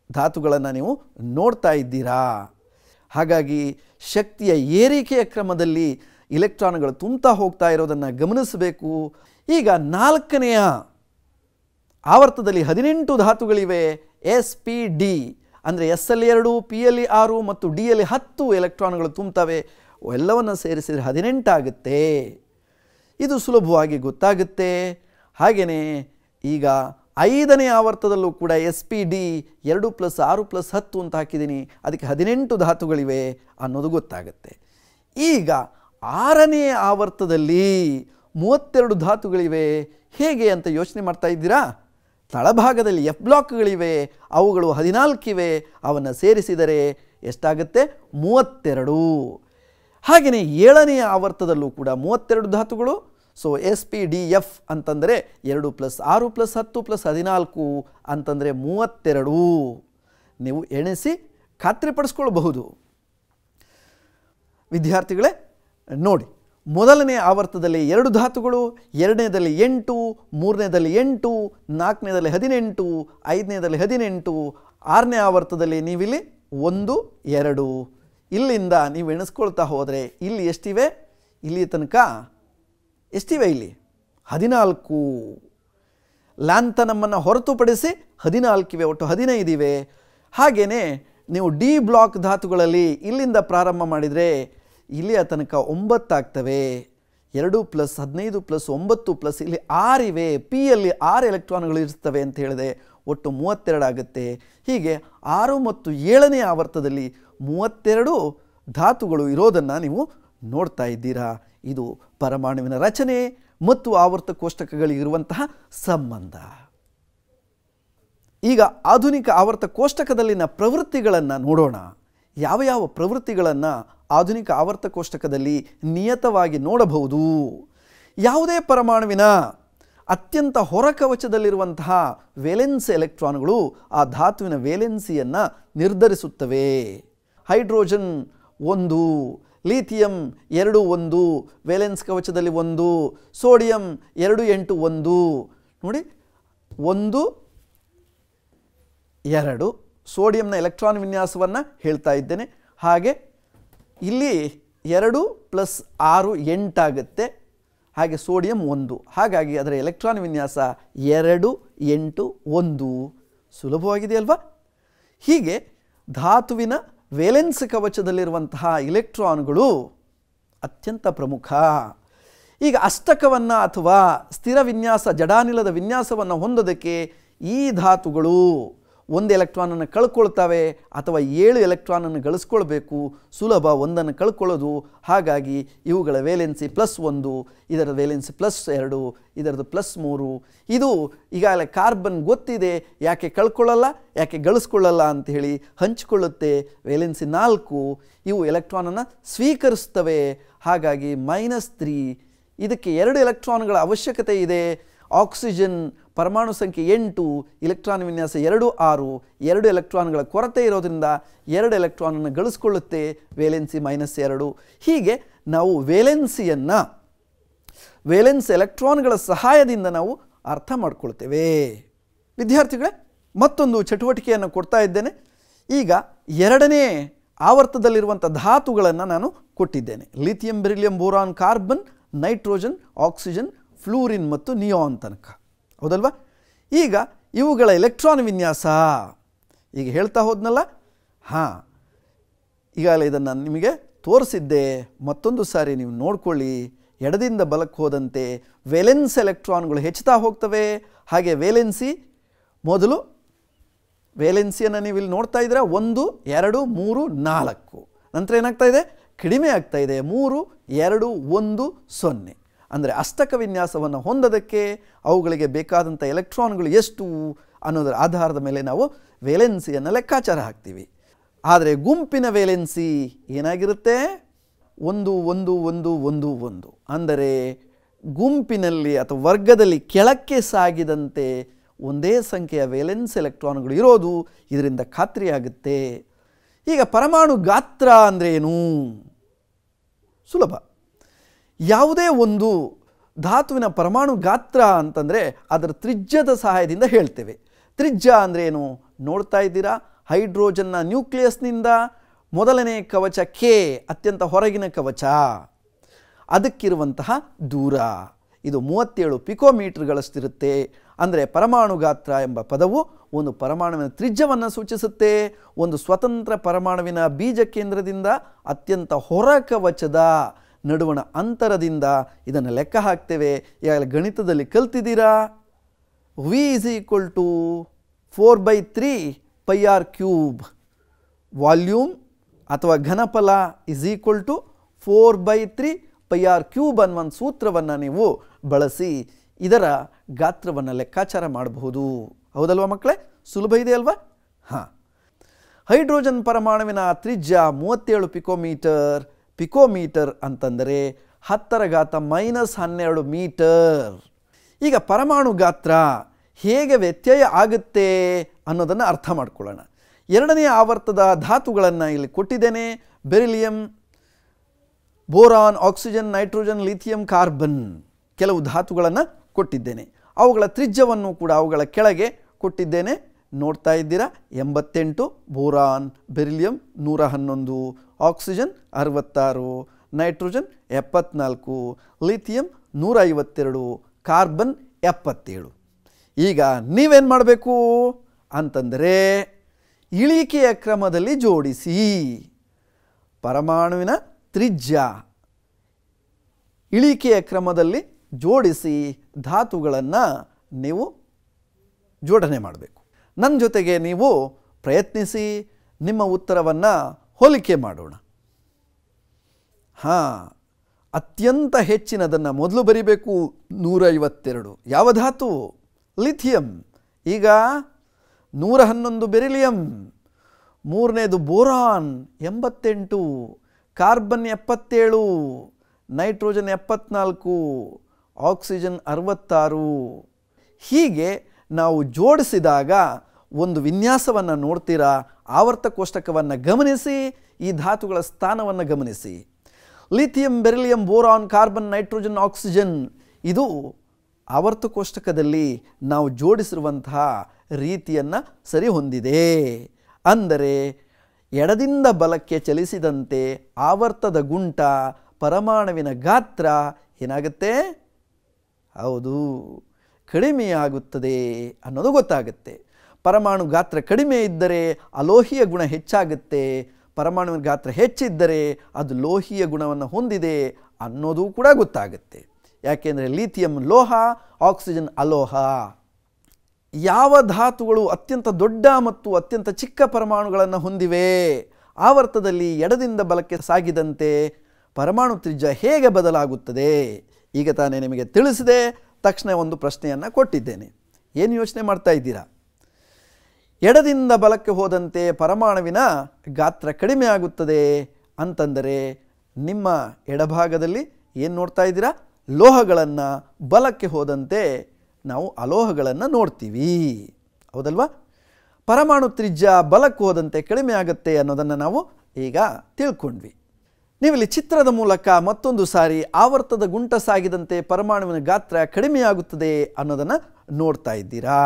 ಧಾತುಗಳನ್ನು ನೀವು ನೋಡ್ತಾ ಇದ್ದೀರಾ. ಹಾಗಾಗಿ ಶಕ್ತಿಯ ಏರಿಕೆಯ ಕ್ರಮದಲ್ಲಿ ಇಲೆಕ್ಟ್ರಾನ್ಗಳು ತುಂಬ್ತಾ ಹೋಗ್ತಾ ಇರೋದನ್ನು ಗಮನಿಸಬೇಕು. ಈಗ 4ನೆಯ ಆವರ್ತದಲ್ಲಿ 18 ಧಾತುಗಳಿವೆ. ಎಸ್ ಪಿ ಡಿ ಅಂದರೆ ಎಸ್ ಅಲ್ಲಿ 2, ಪಿ ಯಲ್ಲಿ 6 ಮತ್ತು ಡಿ ಯಲ್ಲಿ 10 ಎಲೆಕ್ಟ್ರಾನ್ಗಳು ತುಂಬ್ತವೆ. ಎಲ್ಲವನ್ನು ಸೇರಿಸಿದರೆ 18 ಆಗುತ್ತೆ. ಇದು ಸುಲಭವಾಗಿ ಗೊತ್ತಾಗುತ್ತೆ. ಹಾಗೆಯೇ ಈಗ 5ನೇ ಆವರ್ತದಲ್ಲೂ ಕೂಡ SP_D 2 + 6 + 10 ಅಂತ ಹಾಕಿದ್ದೀನಿ, ಅದಕ್ಕೆ 18 ಧಾತುಗಳಿವೆ ಅನ್ನೋದು ಗೊತ್ತಾಗುತ್ತೆ. ಈಗ 6ನೇ ಆವರ್ತದಲ್ಲಿ 32 ಧಾತುಗಳಿವೆ ಹೇಗೆ ಅಂತ ಯೋಚನೆ ಮಾಡ್ತಾ ಇದ್ದೀರಾ? ತಳಭಾಗದಲ್ಲಿ F ಬ್ಲಾಕ್ಗಳಿವೆ, ಅವುಗಳು 14 ಇವೆ, ಅವನ್ನು ಸೇರಿಸಿದರೆ ಎಷ್ಟಾಗುತ್ತೆ? 32. ಹಾಗೆಯೇ 7ನೇ ಆವರ್ತದಲ್ಲೂ ಕೂಡ 32 ಧಾತುಗಳು. ಸೊ SP_DF ಅಂತಂದರೆ 2 + 6 + 10 + 14 ಅಂತಂದರೆ 32. ನೀವು ಎಣಿಸಿ ಖಾತ್ರಿಪಡಿಸ್ಕೊಳ್ಬಹುದು. ವಿದ್ಯಾರ್ಥಿಗಳೇ ನೋಡಿ, ಮೊದಲನೇ ಆವರ್ತದಲ್ಲಿ 2 ಧಾತುಗಳು, 2ನೇದಲ್ಲಿ 8, 3ನೇದಲ್ಲಿ 8, 4ನೇದಲ್ಲಿ 18, 5ನೇದಲ್ಲಿ 18, 6ನೇ ಆವರ್ತದಲ್ಲಿ ನೀವಿಲ್ಲಿ 1, 2. ಇಲ್ಲಿಂದ ನೀವು ಎಣಿಸ್ಕೊಳ್ತಾ ಹೋದರೆ ಇಲ್ಲಿ ಎಷ್ಟಿವೆ? ಇಲ್ಲಿ ತನಕ ಎಷ್ಟಿವೆ? ಇಲ್ಲಿ 14. ಲ್ಯಾಂಥನಮ್ಮನ್ನು ಹೊರತುಪಡಿಸಿ 14 ಇವೆ, ಒಟ್ಟು 15 ಇವೆ. ಹಾಗೆಯೇ ನೀವು D ಬ್ಲಾಕ್ ಧಾತುಗಳಲ್ಲಿ ಇಲ್ಲಿಂದ ಪ್ರಾರಂಭ ಮಾಡಿದರೆ ಇಲ್ಲಿಯ ತನಕ 9 ಆಗ್ತವೆ. 2 + 15 + 9 + ಇಲ್ಲಿ 6 ಇವೆ. Pಯಲ್ಲಿ 6 ಎಲೆಕ್ಟ್ರಾನ್ಗಳು ಇರ್ತವೆ ಅಂತ ಹೇಳಿದೆ, ಒಟ್ಟು 32 ಆಗುತ್ತೆ. ಹೀಗೆ 6 ಮತ್ತು 7ನೇ ಆವರ್ತದಲ್ಲಿ 32 ಧಾತುಗಳು ಇರೋದನ್ನು ನೀವು ನೋಡ್ತಾ ಇದ್ದೀರಾ. ಇದು ಪರಮಾಣುವಿನ ರಚನೆ ಮತ್ತು ಆವರ್ತ ಕೋಷ್ಟಕಗಳಿಗಿರುವಂತಹ ಸಂಬಂಧ. ಈಗ ಆಧುನಿಕ ಆವರ್ತ ಕೋಷ್ಟಕದಲ್ಲಿನ ಪ್ರವೃತ್ತಿಗಳನ್ನು ನೋಡೋಣ. ಯಾವ ಯಾವ ಪ್ರವೃತ್ತಿಗಳನ್ನು ಆಧುನಿಕ ಆವರ್ತ ಕೋಷ್ಟಕದಲ್ಲಿ ನಿಯತವಾಗಿ ನೋಡಬಹುದು? ಯಾವುದೇ ಪರಮಾಣುವಿನ ಅತ್ಯಂತ ಹೊರಕವಚದಲ್ಲಿರುವಂತಹ ವೇಲೆನ್ಸ್ ಎಲೆಕ್ಟ್ರಾನ್ಗಳು ಆ ಧಾತುವಿನ ವೇಲೆನ್ಸಿಯನ್ನು ನಿರ್ಧರಿಸುತ್ತವೆ. ಹೈಡ್ರೋಜನ್ 1, ಲಿಥಿಯಂ 2, 1, ವೇಲೆನ್ಸ್ ಕವಚದಲ್ಲಿ 1, ಸೋಡಿಯಂ 2, 8, 1. ನೋಡಿ, 1, 2 ಸೋಡಿಯಂನ ಎಲೆಕ್ಟ್ರಾನ್ ವಿನ್ಯಾಸವನ್ನು ಹೇಳ್ತಾ ಇದ್ದೇನೆ. ಹಾಗೆ ಇಲ್ಲಿ 2 + 6 8 ಆಗುತ್ತೆ. ಹಾಗೆ ಸೋಡಿಯಂ 1, ಹಾಗಾಗಿ ಅದರ ಎಲೆಕ್ಟ್ರಾನ್ ವಿನ್ಯಾಸ 2, 8, 1. ಸುಲಭವಾಗಿದೆ ಅಲ್ವಾ? ಹೀಗೆ ಧಾತುವಿನ ವೇಲೆನ್ಸ್ ಕವಚದಲ್ಲಿರುವಂತಹ ಇಲೆಕ್ಟ್ರಾನ್ಗಳು ಅತ್ಯಂತ ಪ್ರಮುಖ. ಈಗ ಅಷ್ಟಕವನ್ನು ಅಥವಾ ಸ್ಥಿರ ವಿನ್ಯಾಸ, ಜಡಾನಿಲದ ವಿನ್ಯಾಸವನ್ನು ಹೊಂದೋದಕ್ಕೆ ಈ ಧಾತುಗಳು 1 ಎಲೆಕ್ಟ್ರಾನನ್ನು ಕಳ್ಕೊಳ್ತವೆ ಅಥವಾ 7 ಎಲೆಕ್ಟ್ರಾನನ್ನು ಗಳಿಸ್ಕೊಳ್ಬೇಕು. ಸುಲಭ 1ಅನ್ನು ಕಳ್ಕೊಳ್ಳೋದು. ಹಾಗಾಗಿ ಇವುಗಳ ವೇಲೆನ್ಸಿ +1, ಇದರ ವೇಲೆನ್ಸಿ +2, ಇದರದ್ದು +3. ಇದು ಈಗಾಗಲೇ ಕಾರ್ಬನ್ ಗೊತ್ತಿದೆ, ಯಾಕೆ ಕಳ್ಕೊಳ್ಳಲ್ಲ, ಯಾಕೆ ಗಳಿಸ್ಕೊಳ್ಳಲ್ಲ ಅಂಥೇಳಿ ಹಂಚಿಕೊಳ್ಳುತ್ತೆ. ವೇಲೆನ್ಸಿ 4. ಇವು ಎಲೆಕ್ಟ್ರಾನನ್ನು ಸ್ವೀಕರಿಸ್ತವೆ. ಹಾಗಾಗಿ -3. ಇದಕ್ಕೆ 2 ಎಲೆಕ್ಟ್ರಾನ್ಗಳ ಅವಶ್ಯಕತೆ ಇದೆ. ಆಕ್ಸಿಜನ್ ಪರಮಾಣು ಸಂಖ್ಯೆ 8, ಇಲೆಕ್ಟ್ರಾನ್ ವಿನ್ಯಾಸ 2, 6. 2 ಎಲೆಕ್ಟ್ರಾನ್ಗಳ ಕೊರತೆ ಇರೋದ್ರಿಂದ 2 ಎಲೆಕ್ಟ್ರಾನನ್ನು ಗಳಿಸ್ಕೊಳ್ಳುತ್ತೆ. ವೇಲೆನ್ಸಿ -2. ಹೀಗೆ ನಾವು ವೇಲೆನ್ಸಿಯನ್ನು ವೇಲೆನ್ಸ್ ಎಲೆಕ್ಟ್ರಾನ್ಗಳ ಸಹಾಯದಿಂದ ನಾವು ಅರ್ಥ ಮಾಡ್ಕೊಳ್ತೇವೆ. ವಿದ್ಯಾರ್ಥಿಗಳೇ, ಮತ್ತೊಂದು ಚಟುವಟಿಕೆಯನ್ನು ಕೊಡ್ತಾ ಇದ್ದೇನೆ. ಈಗ 2ನೇ ಆವರ್ತದಲ್ಲಿರುವಂಥ ಧಾತುಗಳನ್ನು ನಾನು ಕೊಟ್ಟಿದ್ದೇನೆ. Lithium, beryllium, boron, carbon, nitrogen, oxygen, fluorine ಮತ್ತು ನಿಯಾನ್ ತನಕ, ಹೌದಲ್ವಾ? ಈಗ ಇವುಗಳ ಎಲೆಕ್ಟ್ರಾನ್ ವಿನ್ಯಾಸ ಈಗ ಹೇಳ್ತಾ ಹೋದ್ನಲ್ಲ. ಈಗಾಗಲೇ ಇದನ್ನು ನಿಮಗೆ ತೋರಿಸಿದ್ದೆ, ಮತ್ತೊಂದು ಸಾರಿ ನೀವು ನೋಡ್ಕೊಳ್ಳಿ. ಎಡದಿಂದ ಬಲಕ್ಕೆ ಹೋದಂತೆ ವೇಲೆನ್ಸ್ ಎಲೆಕ್ಟ್ರಾನ್ಗಳು ಹೆಚ್ಚುತ್ತಾ ಹೋಗ್ತವೆ. ಹಾಗೆ ವೇಲೆನ್ಸಿ ಮೊದಲು ವೇಲೆನ್ಸಿಯನ್ನು ನೀವು ಇಲ್ಲಿ ನೋಡ್ತಾ ಇದ್ದೀರಾ, 1, 2, 3, 4. ನಂತರ ಏನಾಗ್ತಾ ಇದೆ? ಕಡಿಮೆ ಆಗ್ತಾ ಇದೆ. 3, 2, 1, 0. ಅಂದರೆ ಅಷ್ಟಕ ವಿನ್ಯಾಸವನ್ನು ಹೊಂದೋದಕ್ಕೆ ಅವುಗಳಿಗೆ ಬೇಕಾದಂಥ ಎಲೆಕ್ಟ್ರಾನ್ಗಳು ಎಷ್ಟು ಅನ್ನೋದರ ಆಧಾರದ ಮೇಲೆ ನಾವು ವೇಲೆನ್ಸಿಯನ್ನು ಲೆಕ್ಕಾಚಾರ ಹಾಕ್ತೀವಿ. ಆದರೆ ಗುಂಪಿನ ವೇಲೆನ್ಸಿ ಏನಾಗಿರುತ್ತೆ? 1, 1, 1, 1, 1. ಅಂದರೆ ಗುಂಪಿನಲ್ಲಿ ಅಥವಾ ವರ್ಗದಲ್ಲಿ ಕೆಳಕ್ಕೆ ಸಾಗಿದಂತೆ ಒಂದೇ ಸಂಖ್ಯೆಯ ವೇಲೆನ್ಸ್ ಎಲೆಕ್ಟ್ರಾನ್ಗಳು ಇರೋದು ಇದರಿಂದ ಖಾತ್ರಿಯಾಗುತ್ತೆ. ಈಗ ಪರಮಾಣು ಗಾತ್ರ ಅಂದರೆ ಏನು? ಸುಲಭ. ಯಾವುದೇ ಒಂದು ಧಾತುವಿನ ಪರಮಾಣು ಗಾತ್ರ ಅಂತಂದರೆ ಅದರ ತ್ರಿಜ್ಯದ ಸಹಾಯದಿಂದ ಹೇಳ್ತೇವೆ. ತ್ರಿಜ್ಯ ಅಂದರೆ ಏನು ನೋಡ್ತಾ ಇದ್ದೀರಾ? ಹೈಡ್ರೋಜನ್ನ ನ್ಯೂಕ್ಲಿಯಸ್ನಿಂದ ಮೊದಲನೇ ಕವಚ K, ಅತ್ಯಂತ ಹೊರಗಿನ ಕವಚ, ಅದಕ್ಕಿರುವಂತಹ ದೂರ ಇದು 37 ಪಿಕೋಮೀಟರ್ಗಳಷ್ಟಿರುತ್ತೆ. ಅಂದರೆ ಪರಮಾಣು ಗಾತ್ರ ಎಂಬ ಪದವು ಒಂದು ಪರಮಾಣುವಿನ ತ್ರಿಜ್ಯವನ್ನು ಸೂಚಿಸುತ್ತೆ. ಒಂದು ಸ್ವತಂತ್ರ ಪರಮಾಣುವಿನ ಬೀಜ ಕೇಂದ್ರದಿಂದ ಅತ್ಯಂತ ಹೊರ ಕವಚದ ನಡುವಣ ಅಂತರದಿಂದ ಇದನ್ನು ಲೆಕ್ಕ ಹಾಕ್ತೇವೆ. ಈಗಾಗಲೇ ಗಣಿತದಲ್ಲಿ ಕಲ್ತಿದ್ದೀರಾ. V is equal to 4/3 pi r cube. Volume ಅಥವಾ ಘನಫಲ is equal to 4/3 pi r cube ಅನ್ನುವ ಸೂತ್ರವನ್ನು ನೀವು ಬಳಸಿ ಇದರ ಗಾತ್ರವನ್ನು ಲೆಕ್ಕಾಚಾರ ಮಾಡಬಹುದು. ಹೌದಲ್ವಾ ಮಕ್ಕಳೇ? ಸುಲಭ ಇದೆ ಅಲ್ವಾ? ಹಾಂ. ಹೈಡ್ರೋಜನ್ ಪರಮಾಣುವಿನ ತ್ರಿಜ್ಯ 37 ಪಿಕೋಮೀಟರ್. ಪಿಕೋಮೀಟರ್ ಅಂತಂದರೆ 10⁻12 ಮೀಟರ್. ಈಗ ಪರಮಾಣು ಗಾತ್ರ ಹೇಗೆ ವ್ಯತ್ಯಯ ಆಗುತ್ತೆ ಅನ್ನೋದನ್ನು ಅರ್ಥ ಮಾಡ್ಕೊಳ್ಳೋಣ. ಎರಡನೇ ಆವರ್ತದ ಧಾತುಗಳನ್ನು ಇಲ್ಲಿ ಕೊಟ್ಟಿದ್ದೇನೆ. Beryllium, boron, oxygen, nitrogen, lithium, carbon ಕೆಲವು ಧಾತುಗಳನ್ನು ಕೊಟ್ಟಿದ್ದೇನೆ. ಅವುಗಳ ತ್ರಿಜ್ಯವನ್ನು ಕೂಡ ಅವುಗಳ ಕೆಳಗೆ ಕೊಟ್ಟಿದ್ದೇನೆ. ನೋಡ್ತಾ ಇದ್ದೀರಾ? 88, boron, beryllium 111, oxygen 66, nitrogen 74, lithium 152, carbon 77. ಈಗ ನೀವೇನು ಮಾಡಬೇಕು ಅಂತಂದರೆ ಇಳಿಕೆಯ ಕ್ರಮದಲ್ಲಿ ಜೋಡಿಸಿ. ಪರಮಾಣುವಿನ ತ್ರಿಜ್ಯ ಇಳಿಕೆಯ ಕ್ರಮದಲ್ಲಿ ಜೋಡಿಸಿ ಧಾತುಗಳನ್ನು ನೀವು ಜೋಡಣೆ ಮಾಡಬೇಕು. ನನ್ನ ಜೊತೆಗೆ ನೀವು ಪ್ರಯತ್ನಿಸಿ ನಿಮ್ಮ ಉತ್ತರವನ್ನು ಹೋಲಿಕೆ ಮಾಡೋಣ. ಹಾಂ, ಅತ್ಯಂತ ಹೆಚ್ಚಿನದನ್ನು ಮೊದಲು ಬರಿಬೇಕು. 152 ಯಾವ ಧಾತು? ಲಿಥಿಯಂ. ಈಗ 111 ಬೆರಿಲಿಯಂ, ಮೂರನೇದು ಬೋರಾನ್ 88, ಕಾರ್ಬನ್ 77, ನೈಟ್ರೋಜನ್ 74, ಆಕ್ಸಿಜನ್ 66. ಹೀಗೆ ನಾವು ಜೋಡಿಸಿದಾಗ ಒಂದು ವಿನ್ಯಾಸವನ್ನು ನೋಡ್ತೀರಾ. ಆವರ್ತ ಕೋಷ್ಟಕವನ್ನು ಗಮನಿಸಿ, ಈ ಧಾತುಗಳ ಸ್ಥಾನವನ್ನು ಗಮನಿಸಿ. Lithium, beryllium, boron, carbon, nitrogen, oxygen ಇದು ಆವರ್ತ ಕೋಷ್ಟಕದಲ್ಲಿ ನಾವು ಜೋಡಿಸಿರುವಂತಹ ರೀತಿಯನ್ನು ಸರಿ ಹೊಂದಿದೆ. ಅಂದರೆ ಎಡದಿಂದ ಬಲಕ್ಕೆ ಚಲಿಸಿದಂತೆ ಆವರ್ತದ ಗುಂಟ ಪರಮಾಣುವಿನ ಗಾತ್ರ ಏನಾಗುತ್ತೆ? ಹೌದು, ಕಡಿಮೆಯಾಗುತ್ತದೆ ಅನ್ನೋದು ಗೊತ್ತಾಗುತ್ತೆ. ಪರಮಾಣು ಗಾತ್ರ ಕಡಿಮೆ ಇದ್ದರೆ ಅಲೋಹೀಯ ಗುಣ ಹೆಚ್ಚಾಗುತ್ತೆ. ಪರಮಾಣುವಿನ ಗಾತ್ರ ಹೆಚ್ಚಿದ್ದರೆ ಅದು ಲೋಹೀಯ ಗುಣವನ್ನು ಹೊಂದಿದೆ ಅನ್ನೋದು ಕೂಡ ಗೊತ್ತಾಗುತ್ತೆ. ಯಾಕೆಂದರೆ ಲಿಥಿಯಂ ಲೋಹ, ಆಕ್ಸಿಜನ್ ಅಲೋಹ. ಯಾವ ಧಾತುಗಳು ಅತ್ಯಂತ ದೊಡ್ಡ ಮತ್ತು ಅತ್ಯಂತ ಚಿಕ್ಕ ಪರಮಾಣುಗಳನ್ನು ಹೊಂದಿವೆ? ಆವರ್ತದಲ್ಲಿ ಎಡದಿಂದ ಬಲಕ್ಕೆ ಸಾಗಿದಂತೆ ಪರಮಾಣು ತ್ರಿಜ್ಯ ಹೇಗೆ ಬದಲಾಗುತ್ತದೆ? ಈಗ ತಾನೇ ನಿಮಗೆ ತಿಳಿಸಿದೆ. ತಕ್ಷಣ ಒಂದು ಪ್ರಶ್ನೆಯನ್ನು ಕೊಟ್ಟಿದ್ದೇನೆ. ಏನು ಯೋಚನೆ ಮಾಡ್ತಾ ಇದ್ದೀರಾ? ಎಡದಿಂದ ಬಲಕ್ಕೆ ಹೋದಂತೆ ಪರಮಾಣುವಿನ ಗಾತ್ರ ಕಡಿಮೆ ಆಗುತ್ತದೆ ಅಂತಂದರೆ ನಿಮ್ಮ ಎಡಭಾಗದಲ್ಲಿ ಏನು ನೋಡ್ತಾ ಇದ್ದೀರಾ? ಲೋಹಗಳನ್ನು. ಬಲಕ್ಕೆ ಹೋದಂತೆ ನಾವು ಅಲೋಹಗಳನ್ನು ನೋಡ್ತೀವಿ. ಹೌದಲ್ವಾ? ಪರಮಾಣು ತ್ರಿಜ್ಯ ಬಲಕ್ಕೆ ಹೋದಂತೆ ಕಡಿಮೆ ಆಗುತ್ತೆ ಅನ್ನೋದನ್ನು ನಾವು ಈಗ ತಿಳ್ಕೊಂಡ್ವಿ. ನೀವಿಲ್ಲಿ ಚಿತ್ರದ ಮೂಲಕ ಮತ್ತೊಂದು ಸಾರಿ ಆವರ್ತದ ಗುಂಟ ಸಾಗಿದಂತೆ ಪರಮಾಣುವಿನ ಗಾತ್ರ ಕಡಿಮೆಯಾಗುತ್ತದೆ ಅನ್ನೋದನ್ನು ನೋಡ್ತಾ ಇದ್ದೀರಾ.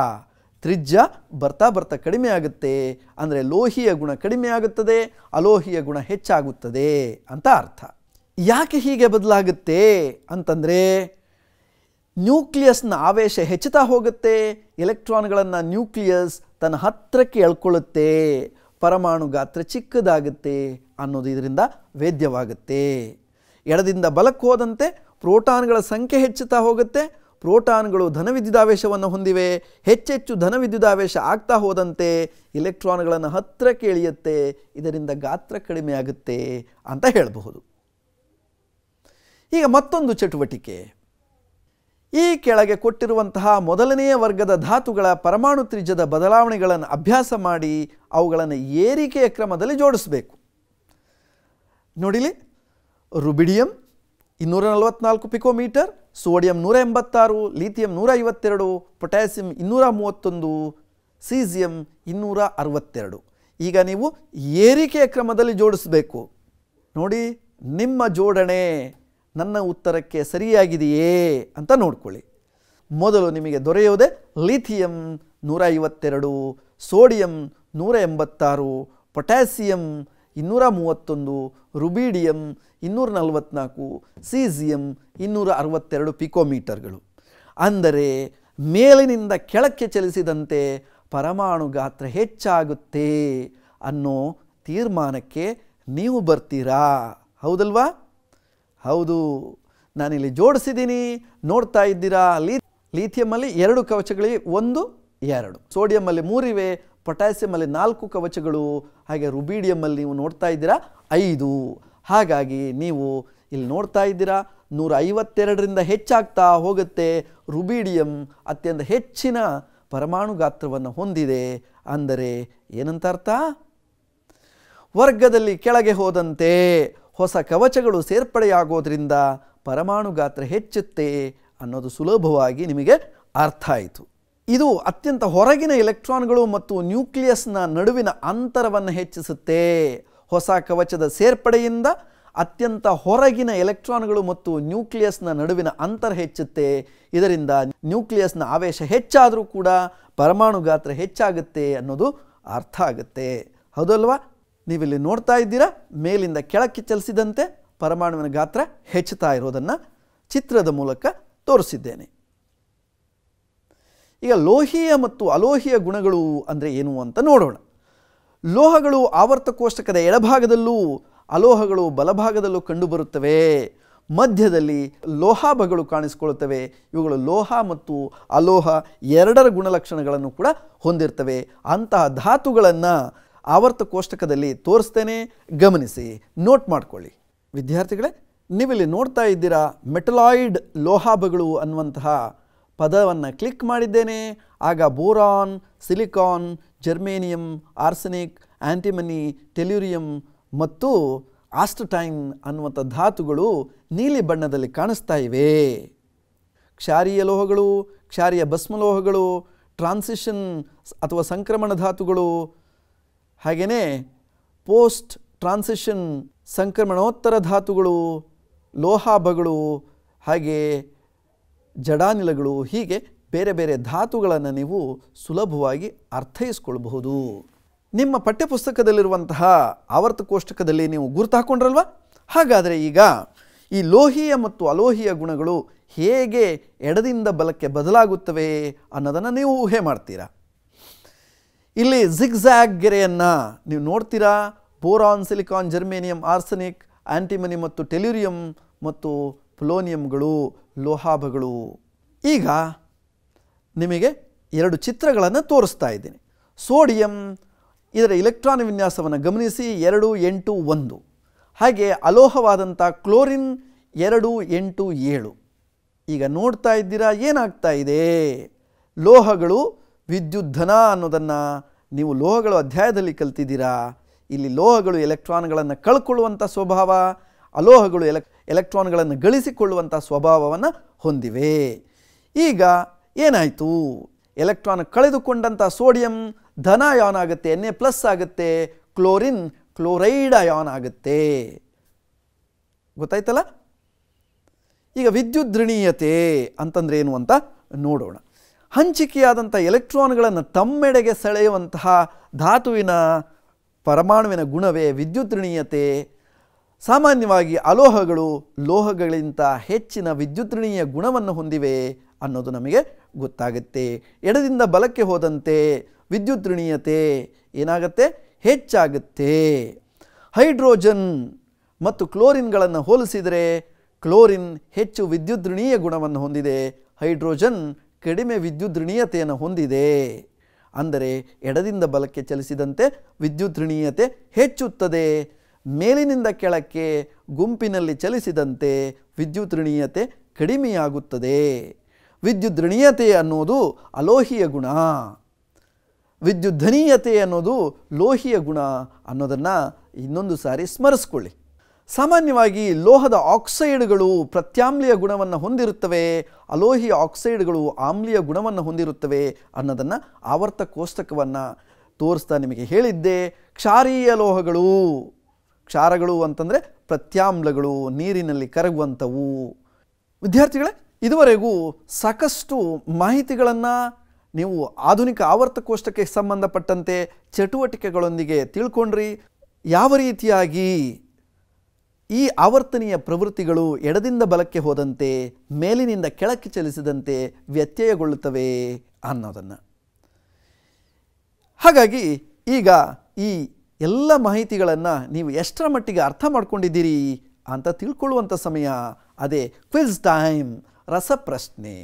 ತ್ರಿಜ್ಯ ಬರ್ತಾ ಬರ್ತಾ ಕಡಿಮೆ ಆಗುತ್ತೆ ಅಂದರೆ ಲೋಹೀಯ ಗುಣ ಕಡಿಮೆ ಆಗುತ್ತದೆ, ಅಲೋಹೀಯ ಗುಣ ಹೆಚ್ಚಾಗುತ್ತದೆ ಅಂತ ಅರ್ಥ. ಯಾಕೆ ಹೀಗೆ ಬದಲಾಗುತ್ತೆ ಅಂತಂದರೆ ನ್ಯೂಕ್ಲಿಯಸ್ನ ಆವೇಶ ಹೆಚ್ಚುತ್ತಾ ಹೋಗುತ್ತೆ. ಎಲೆಕ್ಟ್ರಾನ್ಗಳನ್ನು ನ್ಯೂಕ್ಲಿಯಸ್ ತನ್ನ ಹತ್ತಿರಕ್ಕೆ ಎಳ್ಕೊಳ್ಳುತ್ತೆ. ಪರಮಾಣು ಗಾತ್ರ ಚಿಕ್ಕದಾಗುತ್ತೆ ಅನ್ನೋದು ಇದರಿಂದ ವೇದ್ಯವಾಗುತ್ತೆ. ಎಡದಿಂದ ಬಲಕ್ಕೆ ಹೋದಂತೆ ಪ್ರೋಟಾನ್ಗಳ ಸಂಖ್ಯೆ ಹೆಚ್ಚುತ್ತಾ ಹೋಗುತ್ತೆ. ಪ್ರೋಟಾನ್ಗಳು ಧನವಿದ್ಯುದಾವೇಶವನ್ನು ಹೊಂದಿವೆ. ಹೆಚ್ಚೆಚ್ಚು ಧನವಿದ್ಯುದಾವೇಶ ಆಗ್ತಾ ಹೋದಂತೆ ಇಲೆಕ್ಟ್ರಾನ್ಗಳನ್ನು ಹತ್ತಿರಕ್ಕೆ ಎಳೆಯುತ್ತೆ. ಇದರಿಂದ ಗಾತ್ರ ಕಡಿಮೆ ಆಗುತ್ತೆ ಅಂತ ಹೇಳಬಹುದು. ಈಗ ಮತ್ತೊಂದು ಚಟುವಟಿಕೆ. ಈ ಕೆಳಗೆ ಕೊಟ್ಟಿರುವಂತಹ ಮೊದಲನೆಯ ವರ್ಗದ ಧಾತುಗಳ ಪರಮಾಣು ತ್ರಿಜ್ಯದ ಬದಲಾವಣೆಗಳನ್ನು ಅಭ್ಯಾಸ ಮಾಡಿ ಅವುಗಳನ್ನು ಏರಿಕೆಯ ಕ್ರಮದಲ್ಲಿ ಜೋಡಿಸಬೇಕು. ನೋಡಿಲಿ, rubidium 244 picometre, sodium 186, lithium 152, potassium 231, caesium 262. ಈಗ ನೀವು ಏರಿಕೆಯ ಕ್ರಮದಲ್ಲಿ ಜೋಡಿಸಬೇಕು. ನೋಡಿ, ನಿಮ್ಮ ಜೋಡಣೆ ನನ್ನ ಉತ್ತರಕ್ಕೆ ಸರಿಯಾಗಿದೆಯೇ ಅಂತ ನೋಡ್ಕೊಳ್ಳಿ. ಮೊದಲು ನಿಮಗೆ ದೊರೆಯುವುದೇ ಲಿಥಿಯಂ 152, ಸೋಡಿಯಂ 186, ಪೊಟ್ಯಾಸಿಯಂ 231, ರುಬಿಡಿಯಂ 244, ಸೀಸಿಯಂ 262 ಪಿಕೋಮೀಟರ್ಗಳು. ಅಂದರೆ ಮೇಲಿನಿಂದ ಕೆಳಕ್ಕೆ ಚಲಿಸಿದಂತೆ ಪರಮಾಣು ಗಾತ್ರ ಹೆಚ್ಚಾಗುತ್ತೆ ಅನ್ನೋ ತೀರ್ಮಾನಕ್ಕೆ ನೀವು ಬರ್ತೀರಾ. ಹೌದಲ್ವಾ? ಹೌದು, ನಾನಿಲ್ಲಿ ಜೋಡಿಸಿದ್ದೀನಿ, ನೋಡ್ತಾ ಇದ್ದೀರಾ. ಲಿಥಿಯಮಲ್ಲಿ 2 ಕವಚಗಳಿಗೆ 1 2, ಸೋಡಿಯಮಲ್ಲಿ 3 ಇವೆ, ಪೊಟ್ಯಾಸಿಯಮಲ್ಲಿ 4 ಕವಚಗಳು, ಹಾಗೆ ರುಬೀಡಿಯಮಲ್ಲಿ ನೀವು ನೋಡ್ತಾ ಇದ್ದೀರಾ 5. ಹಾಗಾಗಿ ನೀವು ಇಲ್ಲಿ ನೋಡ್ತಾ ಇದ್ದೀರಾ 152ರಿಂದ ಹೆಚ್ಚಾಗ್ತಾ ಹೋಗುತ್ತೆ. ರುಬೀಡಿಯಂ ಅತ್ಯಂತ ಹೆಚ್ಚಿನ ಪರಮಾಣು ಗಾತ್ರವನ್ನು ಹೊಂದಿದೆ. ಅಂದರೆ ಏನಂತ ಅರ್ಥ? ವರ್ಗದಲ್ಲಿ ಕೆಳಗೆ ಹೋದಂತೆ ಹೊಸ ಕವಚಗಳು ಸೇರ್ಪಡೆಯಾಗೋದ್ರಿಂದ ಪರಮಾಣು ಗಾತ್ರ ಹೆಚ್ಚುತ್ತೆ ಅನ್ನೋದು ಸುಲಭವಾಗಿ ನಿಮಗೆ ಅರ್ಥ ಆಯಿತು. ಇದು ಅತ್ಯಂತ ಹೊರಗಿನ ಎಲೆಕ್ಟ್ರಾನ್ಗಳು ಮತ್ತು ನ್ಯೂಕ್ಲಿಯಸ್ನ ನಡುವಿನ ಅಂತರವನ್ನು ಹೆಚ್ಚಿಸುತ್ತೆ. ಹೊಸ ಕವಚದ ಸೇರ್ಪಡೆಯಿಂದ ಅತ್ಯಂತ ಹೊರಗಿನ ಎಲೆಕ್ಟ್ರಾನ್ಗಳು ಮತ್ತು ನ್ಯೂಕ್ಲಿಯಸ್ನ ನಡುವಿನ ಅಂತರ ಹೆಚ್ಚುತ್ತೆ. ಇದರಿಂದ ನ್ಯೂಕ್ಲಿಯಸ್ನ ಆವೇಶ ಹೆಚ್ಚಾದರೂ ಕೂಡ ಪರಮಾಣು ಗಾತ್ರ ಹೆಚ್ಚಾಗುತ್ತೆ ಅನ್ನೋದು ಅರ್ಥ ಆಗುತ್ತೆ. ಹೌದಲ್ವಾ? ನೀವಿಲ್ಲಿ ನೋಡ್ತಾ ಇದ್ದೀರಾ, ಮೇಲಿಂದ ಕೆಳಕ್ಕೆ ಚಲಿಸಿದಂತೆ ಪರಮಾಣುವಿನ ಗಾತ್ರ ಹೆಚ್ಚುತ್ತಾ ಇರೋದನ್ನು ಚಿತ್ರದ ಮೂಲಕ ತೋರಿಸಿದ್ದೇನೆ. ಈಗ ಲೋಹೀಯ ಮತ್ತು ಅಲೋಹೀಯ ಗುಣಗಳು ಅಂದರೆ ಏನು ಅಂತ ನೋಡೋಣ. ಲೋಹಗಳು ಆವರ್ತ ಕೋಷ್ಟಕದ ಎಡಭಾಗದಲ್ಲೂ ಅಲೋಹಗಳು ಬಲಭಾಗದಲ್ಲೂ ಕಂಡುಬರುತ್ತವೆ. ಮಧ್ಯದಲ್ಲಿ ಲೋಹಾಭಗಳು ಕಾಣಿಸಿಕೊಳ್ಳುತ್ತವೆ. ಇವುಗಳು ಲೋಹ ಮತ್ತು ಅಲೋಹ ಎರಡರ ಗುಣಲಕ್ಷಣಗಳನ್ನು ಕೂಡ ಹೊಂದಿರ್ತವೆ. ಅಂತಹ ಧಾತುಗಳನ್ನು ಆವರ್ತ ಕೋಷ್ಟಕದಲ್ಲಿ ತೋರಿಸ್ತೇನೆ, ಗಮನಿಸಿ, ನೋಟ್ ಮಾಡಿಕೊಳ್ಳಿ. ವಿದ್ಯಾರ್ಥಿಗಳೇ, ನೀವಿಲ್ಲಿ ನೋಡ್ತಾ ಇದ್ದೀರಾ ಮೆಟಲಾಯ್ಡ್ ಲೋಹಾಭಗಳು ಅನ್ನುವಂತಹ ಪದವನ್ನು ಕ್ಲಿಕ್ ಮಾಡಿದ್ದೇನೆ. ಆಗ boron, silicon, germanium, arsenic, antimony, tellurium ಮತ್ತು ಆಸ್ಟಟೈನ್ ಅನ್ನುವಂಥ ಧಾತುಗಳು ನೀಲಿ ಬಣ್ಣದಲ್ಲಿ ಕಾಣಿಸ್ತಾ ಇವೆ. ಕ್ಷಾರೀಯ ಲೋಹಗಳು, ಕ್ಷಾರೀಯ ಭಸ್ಮಲೋಹಗಳು, ಟ್ರಾನ್ಸಿಷನ್ ಅಥವಾ ಸಂಕ್ರಮಣ ಧಾತುಗಳು, ಹಾಗೆಯೇ ಪೋಸ್ಟ್ ಟ್ರಾನ್ಸಿಷನ್ ಸಂಕ್ರಮಣೋತ್ತರ ಧಾತುಗಳು, ಲೋಹಾಭಗಳು, ಹಾಗೆ ಜಡಾನಿಲಗಳು, ಹೀಗೆ ಬೇರೆ ಬೇರೆ ಧಾತುಗಳನ್ನು ನೀವು ಸುಲಭವಾಗಿ ಅರ್ಥೈಸ್ಕೊಳ್ಬಹುದು. ನಿಮ್ಮ ಪಠ್ಯಪುಸ್ತಕದಲ್ಲಿರುವಂತಹ ಆವರ್ತ ಕೋಷ್ಟಕದಲ್ಲಿ ನೀವು ಗುರುತು ಹಾಕ್ಕೊಂಡ್ರಲ್ವ? ಹಾಗಾದರೆ ಈಗ ಈ ಲೋಹೀಯ ಮತ್ತು ಅಲೋಹೀಯ ಗುಣಗಳು ಹೇಗೆ ಎಡದಿಂದ ಬಲಕ್ಕೆ ಬದಲಾಗುತ್ತವೆ ಅನ್ನೋದನ್ನು ನೀವು ಊಹೆ ಮಾಡ್ತೀರಾ. ಇಲ್ಲಿ ಜಿಗ್ಜ್ಯಾಗ್ ಗೆರೆಯನ್ನು ನೀವು ನೋಡ್ತೀರಾ. Boron, silicon, germanium, arsenic, antimony ಮತ್ತು ಟೆಲ್ಯೂರಿಯಂ ಮತ್ತು ಪೊಲೋನಿಯಂಗಳು ಲೋಹಾಭಗಳು. ಈಗ ನಿಮಗೆ 2 ಚಿತ್ರಗಳನ್ನು ತೋರಿಸ್ತಾ ಇದ್ದೀನಿ. ಸೋಡಿಯಂ, ಇದರ ಇಲೆಕ್ಟ್ರಾನ್ ವಿನ್ಯಾಸವನ್ನು ಗಮನಿಸಿ, 2 8 1. ಹಾಗೆ ಅಲೋಹವಾದಂಥ ಕ್ಲೋರಿನ್ 2 8 7. ಈಗ ನೋಡ್ತಾ ಇದ್ದೀರಾ ಏನಾಗ್ತಾ ಇದೆ? ಲೋಹಗಳು ವಿದ್ಯುದ್ಧನ ಅನ್ನೋದನ್ನು ನೀವು ಲೋಹಗಳು ಅಧ್ಯಾಯದಲ್ಲಿ ಕಲ್ತಿದ್ದೀರಾ. ಇಲ್ಲಿ ಲೋಹಗಳು ಎಲೆಕ್ಟ್ರಾನ್ಗಳನ್ನು ಕಳ್ಕೊಳ್ಳುವಂಥ ಸ್ವಭಾವ, ಅಲೋಹಗಳು ಎಲೆಕ್ಟ್ರಾನ್ಗಳನ್ನು ಗಳಿಸಿಕೊಳ್ಳುವಂಥ ಸ್ವಭಾವವನ್ನು ಹೊಂದಿವೆ. ಈಗ ಏನಾಯಿತು? ಎಲೆಕ್ಟ್ರಾನ್ ಕಳೆದುಕೊಂಡಂಥ ಸೋಡಿಯಂ ಧನ ಅಯಾನ್ ಆಗುತ್ತೆ, Na+ ಆಗುತ್ತೆ. ಕ್ಲೋರಿನ್ ಕ್ಲೋರೈಡ್ ಅಯಾನ್ ಆಗುತ್ತೆ. ಗೊತ್ತಾಯ್ತಲ್ಲ? ಈಗ ವಿದ್ಯುತ್ ಧ್ರುವೀಯತೆ ಅಂತಂದ್ರೆ ಏನು ಅಂತ ನೋಡೋಣ. ಹಂಚಿಕೆಯಾದಂಥ ಎಲೆಕ್ಟ್ರಾನ್ಗಳನ್ನು ತಮ್ಮೆಡೆಗೆ ಸೆಳೆಯುವಂತಹ ಧಾತುವಿನ ಪರಮಾಣುವಿನ ಗುಣವೇ ವಿದ್ಯುತ್ ಧ್ರುವೀಯತೆ. ಸಾಮಾನ್ಯವಾಗಿ ಅಲೋಹಗಳು ಲೋಹಗಳಿಗಿಂತ ಹೆಚ್ಚಿನ ವಿದ್ಯುದ್ಧೃಣೀಯ ಗುಣವನ್ನು ಹೊಂದಿವೆ ಅನ್ನೋದು ನಮಗೆ ಗೊತ್ತಾಗುತ್ತೆ. ಎಡದಿಂದ ಬಲಕ್ಕೆ ಹೋದಂತೆ ವಿದ್ಯುದ್ಧೃಣೀಯತೆ ಏನಾಗುತ್ತೆ? ಹೆಚ್ಚಾಗುತ್ತೆ. ಹೈಡ್ರೋಜನ್ ಮತ್ತು ಕ್ಲೋರಿನ್ಗಳನ್ನು ಹೋಲಿಸಿದರೆ ಕ್ಲೋರಿನ್ ಹೆಚ್ಚು ವಿದ್ಯುದ್ಧೃಣೀಯ ಗುಣವನ್ನು ಹೊಂದಿದೆ, ಹೈಡ್ರೋಜನ್ ಕಡಿಮೆ ವಿದ್ಯುದ್ಧೃಣೀಯತೆಯನ್ನು ಹೊಂದಿದೆ. ಅಂದರೆ ಎಡದಿಂದ ಬಲಕ್ಕೆ ಚಲಿಸಿದಂತೆ ವಿದ್ಯುದ್ಧೃಣೀಯತೆ ಹೆಚ್ಚುತ್ತದೆ. ಮೇಲಿನಿಂದ ಕೆಳಕ್ಕೆ ಗುಂಪಿನಲ್ಲಿ ಚಲಿಸಿದಂತೆ ವಿದ್ಯುದ್ಧೃಣೀಯತೆ ಕಡಿಮೆಯಾಗುತ್ತದೆ. ವಿದ್ಯುದ್ಧೃಣೀಯತೆ ಅನ್ನೋದು ಅಲೋಹೀಯ ಗುಣ, ವಿದ್ಯುದ್ಧನೀಯತೆ ಅನ್ನೋದು ಲೋಹೀಯ ಗುಣ ಅನ್ನೋದನ್ನು ಇನ್ನೊಂದು ಸಾರಿ ಸ್ಮರಿಸ್ಕೊಳ್ಳಿ. ಸಾಮಾನ್ಯವಾಗಿ ಲೋಹದ ಆಕ್ಸೈಡ್ಗಳು ಪ್ರತ್ಯಾಮ್ಲೀಯ ಗುಣವನ್ನು ಹೊಂದಿರುತ್ತವೆ, ಅಲೋಹೀಯ ಆಕ್ಸೈಡ್ಗಳು ಆಮ್ಲೀಯ ಗುಣವನ್ನು ಹೊಂದಿರುತ್ತವೆ ಅನ್ನೋದನ್ನು ಆವರ್ತ ಕೋಷ್ಟಕವನ್ನು ತೋರಿಸ್ತಾ ನಿಮಗೆ ಹೇಳಿದ್ದೆ. ಕ್ಷಾರೀಯ ಲೋಹಗಳು, ಕ್ಷಾರಗಳು ಅಂತಂದರೆ ಪ್ರತ್ಯಾಮ್ಲಗಳು, ನೀರಿನಲ್ಲಿ ಕರಗುವಂಥವು. ವಿದ್ಯಾರ್ಥಿಗಳೇ, ಇದುವರೆಗೂ ಸಾಕಷ್ಟು ಮಾಹಿತಿಗಳನ್ನು ನೀವು ಆಧುನಿಕ ಆವರ್ತ ಕೋಷ್ಟಕಕ್ಕೆ ಸಂಬಂಧಪಟ್ಟಂತೆ ಚಟುವಟಿಕೆಗಳೊಂದಿಗೆ ತಿಳ್ಕೊಂಡ್ರಿ. ಯಾವ ರೀತಿಯಾಗಿ ಈ ಆವರ್ತನೀಯ ಪ್ರವೃತ್ತಿಗಳು ಎಡದಿಂದ ಬಲಕ್ಕೆ ಹೋದಂತೆ ಮೇಲಿನಿಂದ ಕೆಳಕ್ಕೆ ಚಲಿಸಿದಂತೆ ವ್ಯತ್ಯಯಗೊಳ್ಳುತ್ತವೆ ಅನ್ನೋದನ್ನು. ಹಾಗಾಗಿ ಈಗ ಈ ಎಲ್ಲ ಮಾಹಿತಿಗಳನ್ನು ನೀವು ಎಷ್ಟರ ಮಟ್ಟಿಗೆ ಅರ್ಥ ಮಾಡ್ಕೊಂಡಿದ್ದೀರಿ ಅಂತ ತಿಳ್ಕೊಳ್ಳುವಂಥ ಸಮಯ. ಅದೇ ಕ್ವಿಜ್ ಟೈಮ್, ರಸಪ್ರಶ್ನೆ.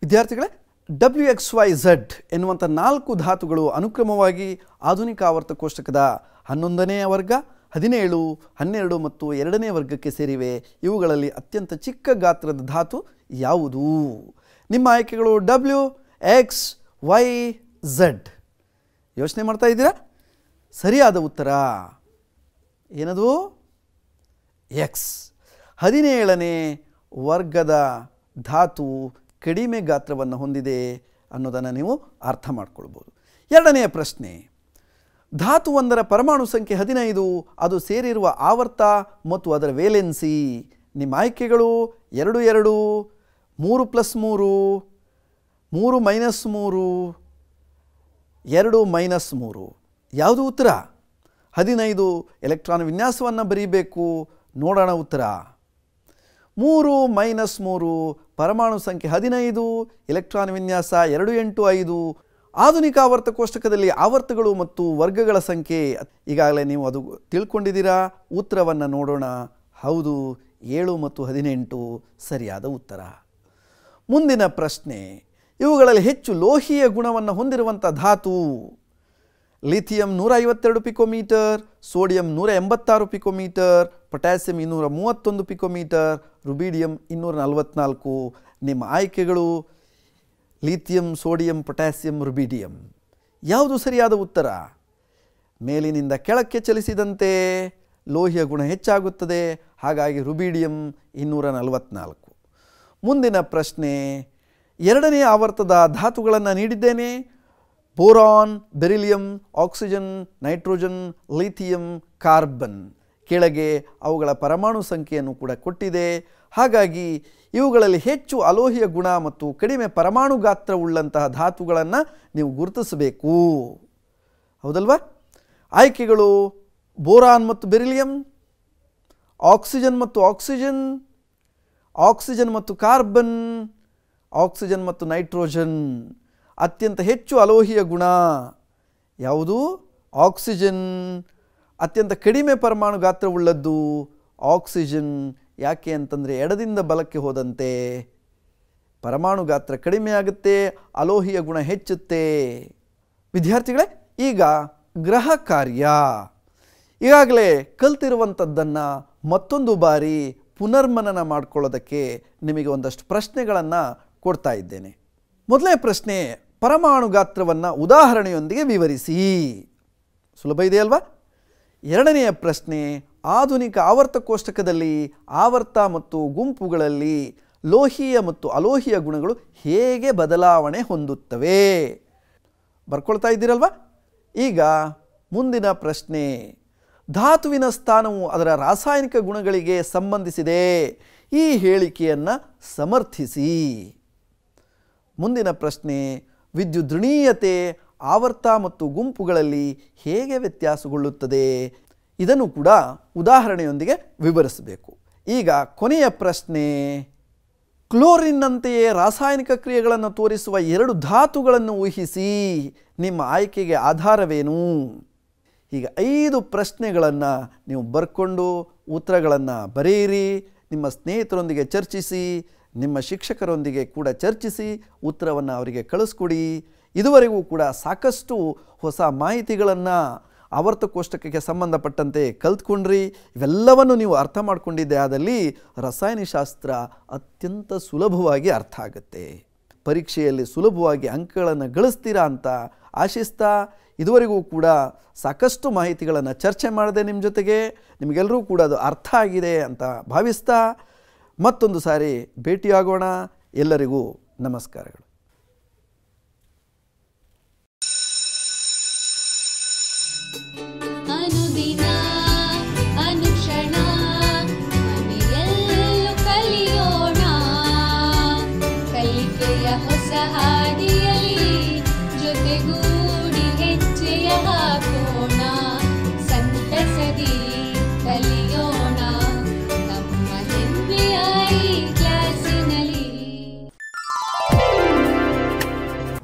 ವಿದ್ಯಾರ್ಥಿಗಳೇ, WXYZ ಎನ್ನುವಂಥ 4 ಧಾತುಗಳು ಅನುಕ್ರಮವಾಗಿ ಆಧುನಿಕ ಆವರ್ತ ಕೋಷ್ಟಕದ 11ನೇ ವರ್ಗ, 17, 12 ಮತ್ತು 2ನೇ ವರ್ಗಕ್ಕೆ ಸೇರಿವೆ. ಇವುಗಳಲ್ಲಿ ಅತ್ಯಂತ ಚಿಕ್ಕ ಗಾತ್ರದ ಧಾತು ಯಾವುದು? ನಿಮ್ಮ ಆಯ್ಕೆಗಳು WXYZ. ಯೋಚನೆ ಮಾಡ್ತಾ ಇದ್ದೀರಾ? ಸರಿಯಾದ ಉತ್ತರ ಏನದು? ಎಕ್ಸ್. 17ನೇ ವರ್ಗದ ಧಾತು ಕಡಿಮೆ ಗಾತ್ರವನ್ನು ಹೊಂದಿದೆ ಅನ್ನೋದನ್ನು ನೀವು ಅರ್ಥ ಮಾಡ್ಕೊಳ್ಬೋದು. 2ನೇ ಪ್ರಶ್ನೆ, ಧಾತುವೊಂದರ ಪರಮಾಣು ಸಂಖ್ಯೆ 15, ಅದು ಸೇರಿರುವ ಆವರ್ತ ಮತ್ತು ಅದರ ವೇಲೆನ್ಸಿ. ನಿಮ್ಮ ಆಯ್ಕೆಗಳು 2, 2, 3 + 3, 3 - 3, 2 - 3. ಯಾವುದು ಉತ್ತರ? 15 ಎಲೆಕ್ಟ್ರಾನ್ ವಿನ್ಯಾಸವನ್ನು ಬರೀಬೇಕು. ನೋಡೋಣ ಉತ್ತರ. 3 - 3 ಪರಮಾಣು ಸಂಖ್ಯೆ 15, ಎಲೆಕ್ಟ್ರಾನ್ ವಿನ್ಯಾಸ 2, 8, 5. ಆಧುನಿಕ ಆವರ್ತ ಕೋಷ್ಟಕದಲ್ಲಿ ಆವರ್ತಗಳು ಮತ್ತು ವರ್ಗಗಳ ಸಂಖ್ಯೆ ಈಗಾಗಲೇ ನೀವು ಅದು ತಿಳ್ಕೊಂಡಿದ್ದೀರಾ. ಉತ್ತರವನ್ನು ನೋಡೋಣ. ಹೌದು, 7 ಮತ್ತು 18 ಸರಿಯಾದ ಉತ್ತರ. ಮುಂದಿನ ಪ್ರಶ್ನೆ, ಇವುಗಳಲ್ಲಿ ಹೆಚ್ಚು ಲೋಹೀಯ ಗುಣವನ್ನು ಹೊಂದಿರುವಂಥ ಧಾತು. Lithium 152 picometre, sodium 186 picometre, potassium 231 picometre, ರುಬಿಡಿಯಂ 244. ನಿಮ್ಮ ಆಯ್ಕೆಗಳು ಲಿಥಿಯಂ, ಸೋಡಿಯಂ, ಪೊಟ್ಯಾಸಿಯಂ, ರುಬಿಡಿಯಂ. ಯಾವುದು ಸರಿಯಾದ ಉತ್ತರ? ಮೇಲಿನಿಂದ ಕೆಳಕ್ಕೆ ಚಲಿಸಿದಂತೆ ಲೋಹೀಯ ಗುಣ ಹೆಚ್ಚಾಗುತ್ತದೆ, ಹಾಗಾಗಿ ರುಬಿಡಿಯಂ 244. ಮುಂದಿನ ಪ್ರಶ್ನೆ, 2ನೇ ಆವರ್ತದ ಧಾತುಗಳನ್ನು ನೀಡಿದ್ದೇನೆ. Boron, beryllium, oxygen, nitrogen, lithium, carbon. ಕೆಳಗೆ ಅವುಗಳ ಪರಮಾಣು ಸಂಖ್ಯೆಯನ್ನು ಕೂಡ ಕೊಟ್ಟಿದೆ. ಹಾಗಾಗಿ ಇವುಗಳಲ್ಲಿ ಹೆಚ್ಚು ಅಲೋಹೀಯ ಗುಣ ಮತ್ತು ಕಡಿಮೆ ಪರಮಾಣು ಗಾತ್ರವುಳ್ಳಂತಹ ಧಾತುಗಳನ್ನು ನೀವು ಗುರುತಿಸಬೇಕು. ಹೌದಲ್ವಾ? ಆಯ್ಕೆಗಳು ಬೋರಾನ್ ಮತ್ತು ಬೆರಿಲಿಯಂ, ಆಕ್ಸಿಜನ್ ಮತ್ತು ಆಕ್ಸಿಜನ್, ಆಕ್ಸಿಜನ್ ಮತ್ತು ಕಾರ್ಬನ್, ಆಕ್ಸಿಜನ್ ಮತ್ತು ನೈಟ್ರೋಜನ್. ಅತ್ಯಂತ ಹೆಚ್ಚು ಅಲೋಹೀಯ ಗುಣ ಯಾವುದು? ಆಕ್ಸಿಜನ್. ಅತ್ಯಂತ ಕಡಿಮೆ ಪರಮಾಣು ಗಾತ್ರವುಳ್ಳದ್ದು ಆಕ್ಸಿಜನ್. ಯಾಕೆ ಅಂತಂದರೆ ಎಡದಿಂದ ಬಲಕ್ಕೆ ಹೋದಂತೆ ಪರಮಾಣು ಗಾತ್ರ ಕಡಿಮೆ ಆಗುತ್ತೆ, ಅಲೋಹೀಯ ಗುಣ ಹೆಚ್ಚುತ್ತೆ. ವಿದ್ಯಾರ್ಥಿಗಳೇ, ಈಗ ಗ್ರಹ ಕಾರ್ಯ ಈಗಾಗಲೇ ಕಲ್ತಿರುವಂಥದ್ದನ್ನು ಮತ್ತೊಂದು ಬಾರಿ ಪುನರ್ಮನನ ಮಾಡಿಕೊಳ್ಳೋದಕ್ಕೆ ನಿಮಗೆ ಒಂದಷ್ಟು ಪ್ರಶ್ನೆಗಳನ್ನು ಕೊಡ್ತಾ ಇದ್ದೇನೆ. ಮೊದಲನೇ ಪ್ರಶ್ನೆ, ಪರಮಾಣು ಗಾತ್ರವನ್ನು ಉದಾಹರಣೆಯೊಂದಿಗೆ ವಿವರಿಸಿ. ಸುಲಭ ಇದೆಯಲ್ವಾ? 2ನೆಯ ಪ್ರಶ್ನೆ, ಆಧುನಿಕ ಆವರ್ತ ಕೋಷ್ಟಕದಲ್ಲಿ ಆವರ್ತ ಮತ್ತು ಗುಂಪುಗಳಲ್ಲಿ ಲೋಹೀಯ ಮತ್ತು ಅಲೋಹೀಯ ಗುಣಗಳು ಹೇಗೆ ಬದಲಾವಣೆ ಹೊಂದುತ್ತವೆ? ಬರ್ಕೊಳ್ತಾ ಇದ್ದೀರಲ್ವಾ? ಈಗ ಮುಂದಿನ ಪ್ರಶ್ನೆ, ಧಾತುವಿನ ಸ್ಥಾನವು ಅದರ ರಾಸಾಯನಿಕ ಗುಣಗಳಿಗೆ ಸಂಬಂಧಿಸಿದೆ. ಈ ಹೇಳಿಕೆಯನ್ನು ಸಮರ್ಥಿಸಿ. ಮುಂದಿನ ಪ್ರಶ್ನೆ, ವಿದ್ಯುದ್ಋಣೀಯತೆ ಆವರ್ತ ಮತ್ತು ಗುಂಪುಗಳಲ್ಲಿ ಹೇಗೆ ವ್ಯತ್ಯಾಸಗೊಳ್ಳುತ್ತದೆ? ಇದನ್ನು ಕೂಡ ಉದಾಹರಣೆಯೊಂದಿಗೆ ವಿವರಿಸಬೇಕು. ಈಗ ಕೊನೆಯ ಪ್ರಶ್ನೆ, ಕ್ಲೋರಿನ್ನಂತೆಯೇ ರಾಸಾಯನಿಕ ಕ್ರಿಯೆಗಳನ್ನು ತೋರಿಸುವ 2 ಧಾತುಗಳನ್ನು ಊಹಿಸಿ. ನಿಮ್ಮ ಆಯ್ಕೆಗೆ ಆಧಾರವೇನು? ಈಗ 5 ಪ್ರಶ್ನೆಗಳನ್ನು ನೀವು ಬರ್ಕೊಂಡು ಉತ್ತರಗಳನ್ನು ಬರೆಯಿರಿ. ನಿಮ್ಮ ಸ್ನೇಹಿತರೊಂದಿಗೆ ಚರ್ಚಿಸಿ, ನಿಮ್ಮ ಶಿಕ್ಷಕರೊಂದಿಗೆ ಕೂಡ ಚರ್ಚಿಸಿ ಉತ್ತರವನ್ನು ಅವರಿಗೆ ಕಳಿಸ್ಕೊಡಿ. ಇದುವರೆಗೂ ಕೂಡ ಸಾಕಷ್ಟು ಹೊಸ ಮಾಹಿತಿಗಳನ್ನು ಆವರ್ತ ಕೋಷ್ಟಕಕ್ಕೆ ಸಂಬಂಧಪಟ್ಟಂತೆ ಕಲ್ತ್ಕೊಂಡ್ರಿ. ಇವೆಲ್ಲವನ್ನು ನೀವು ಅರ್ಥ ಮಾಡಿಕೊಂಡಿದ್ದೆ ಆದಲ್ಲಿ ರಸಾಯನಶಾಸ್ತ್ರ ಅತ್ಯಂತ ಸುಲಭವಾಗಿ ಅರ್ಥ ಆಗುತ್ತೆ. ಪರೀಕ್ಷೆಯಲ್ಲಿ ಸುಲಭವಾಗಿ ಅಂಕಗಳನ್ನು ಗಳಿಸ್ತೀರಾ ಅಂತ ಆಶಿಸ್ತಾ, ಇದುವರೆಗೂ ಕೂಡ ಸಾಕಷ್ಟು ಮಾಹಿತಿಗಳನ್ನು ಚರ್ಚೆ ಮಾಡಿದೆ ನಿಮ್ಮ ಜೊತೆಗೆ. ನಿಮಗೆಲ್ಲರೂ ಕೂಡ ಅದು ಅರ್ಥ ಆಗಿದೆ ಅಂತ ಭಾವಿಸ್ತಾ ಮತ್ತೊಂದು ಸಾರಿ ಭೇಟಿಯಾಗೋಣ. ಎಲ್ಲರಿಗೂ ನಮಸ್ಕಾರಗಳು.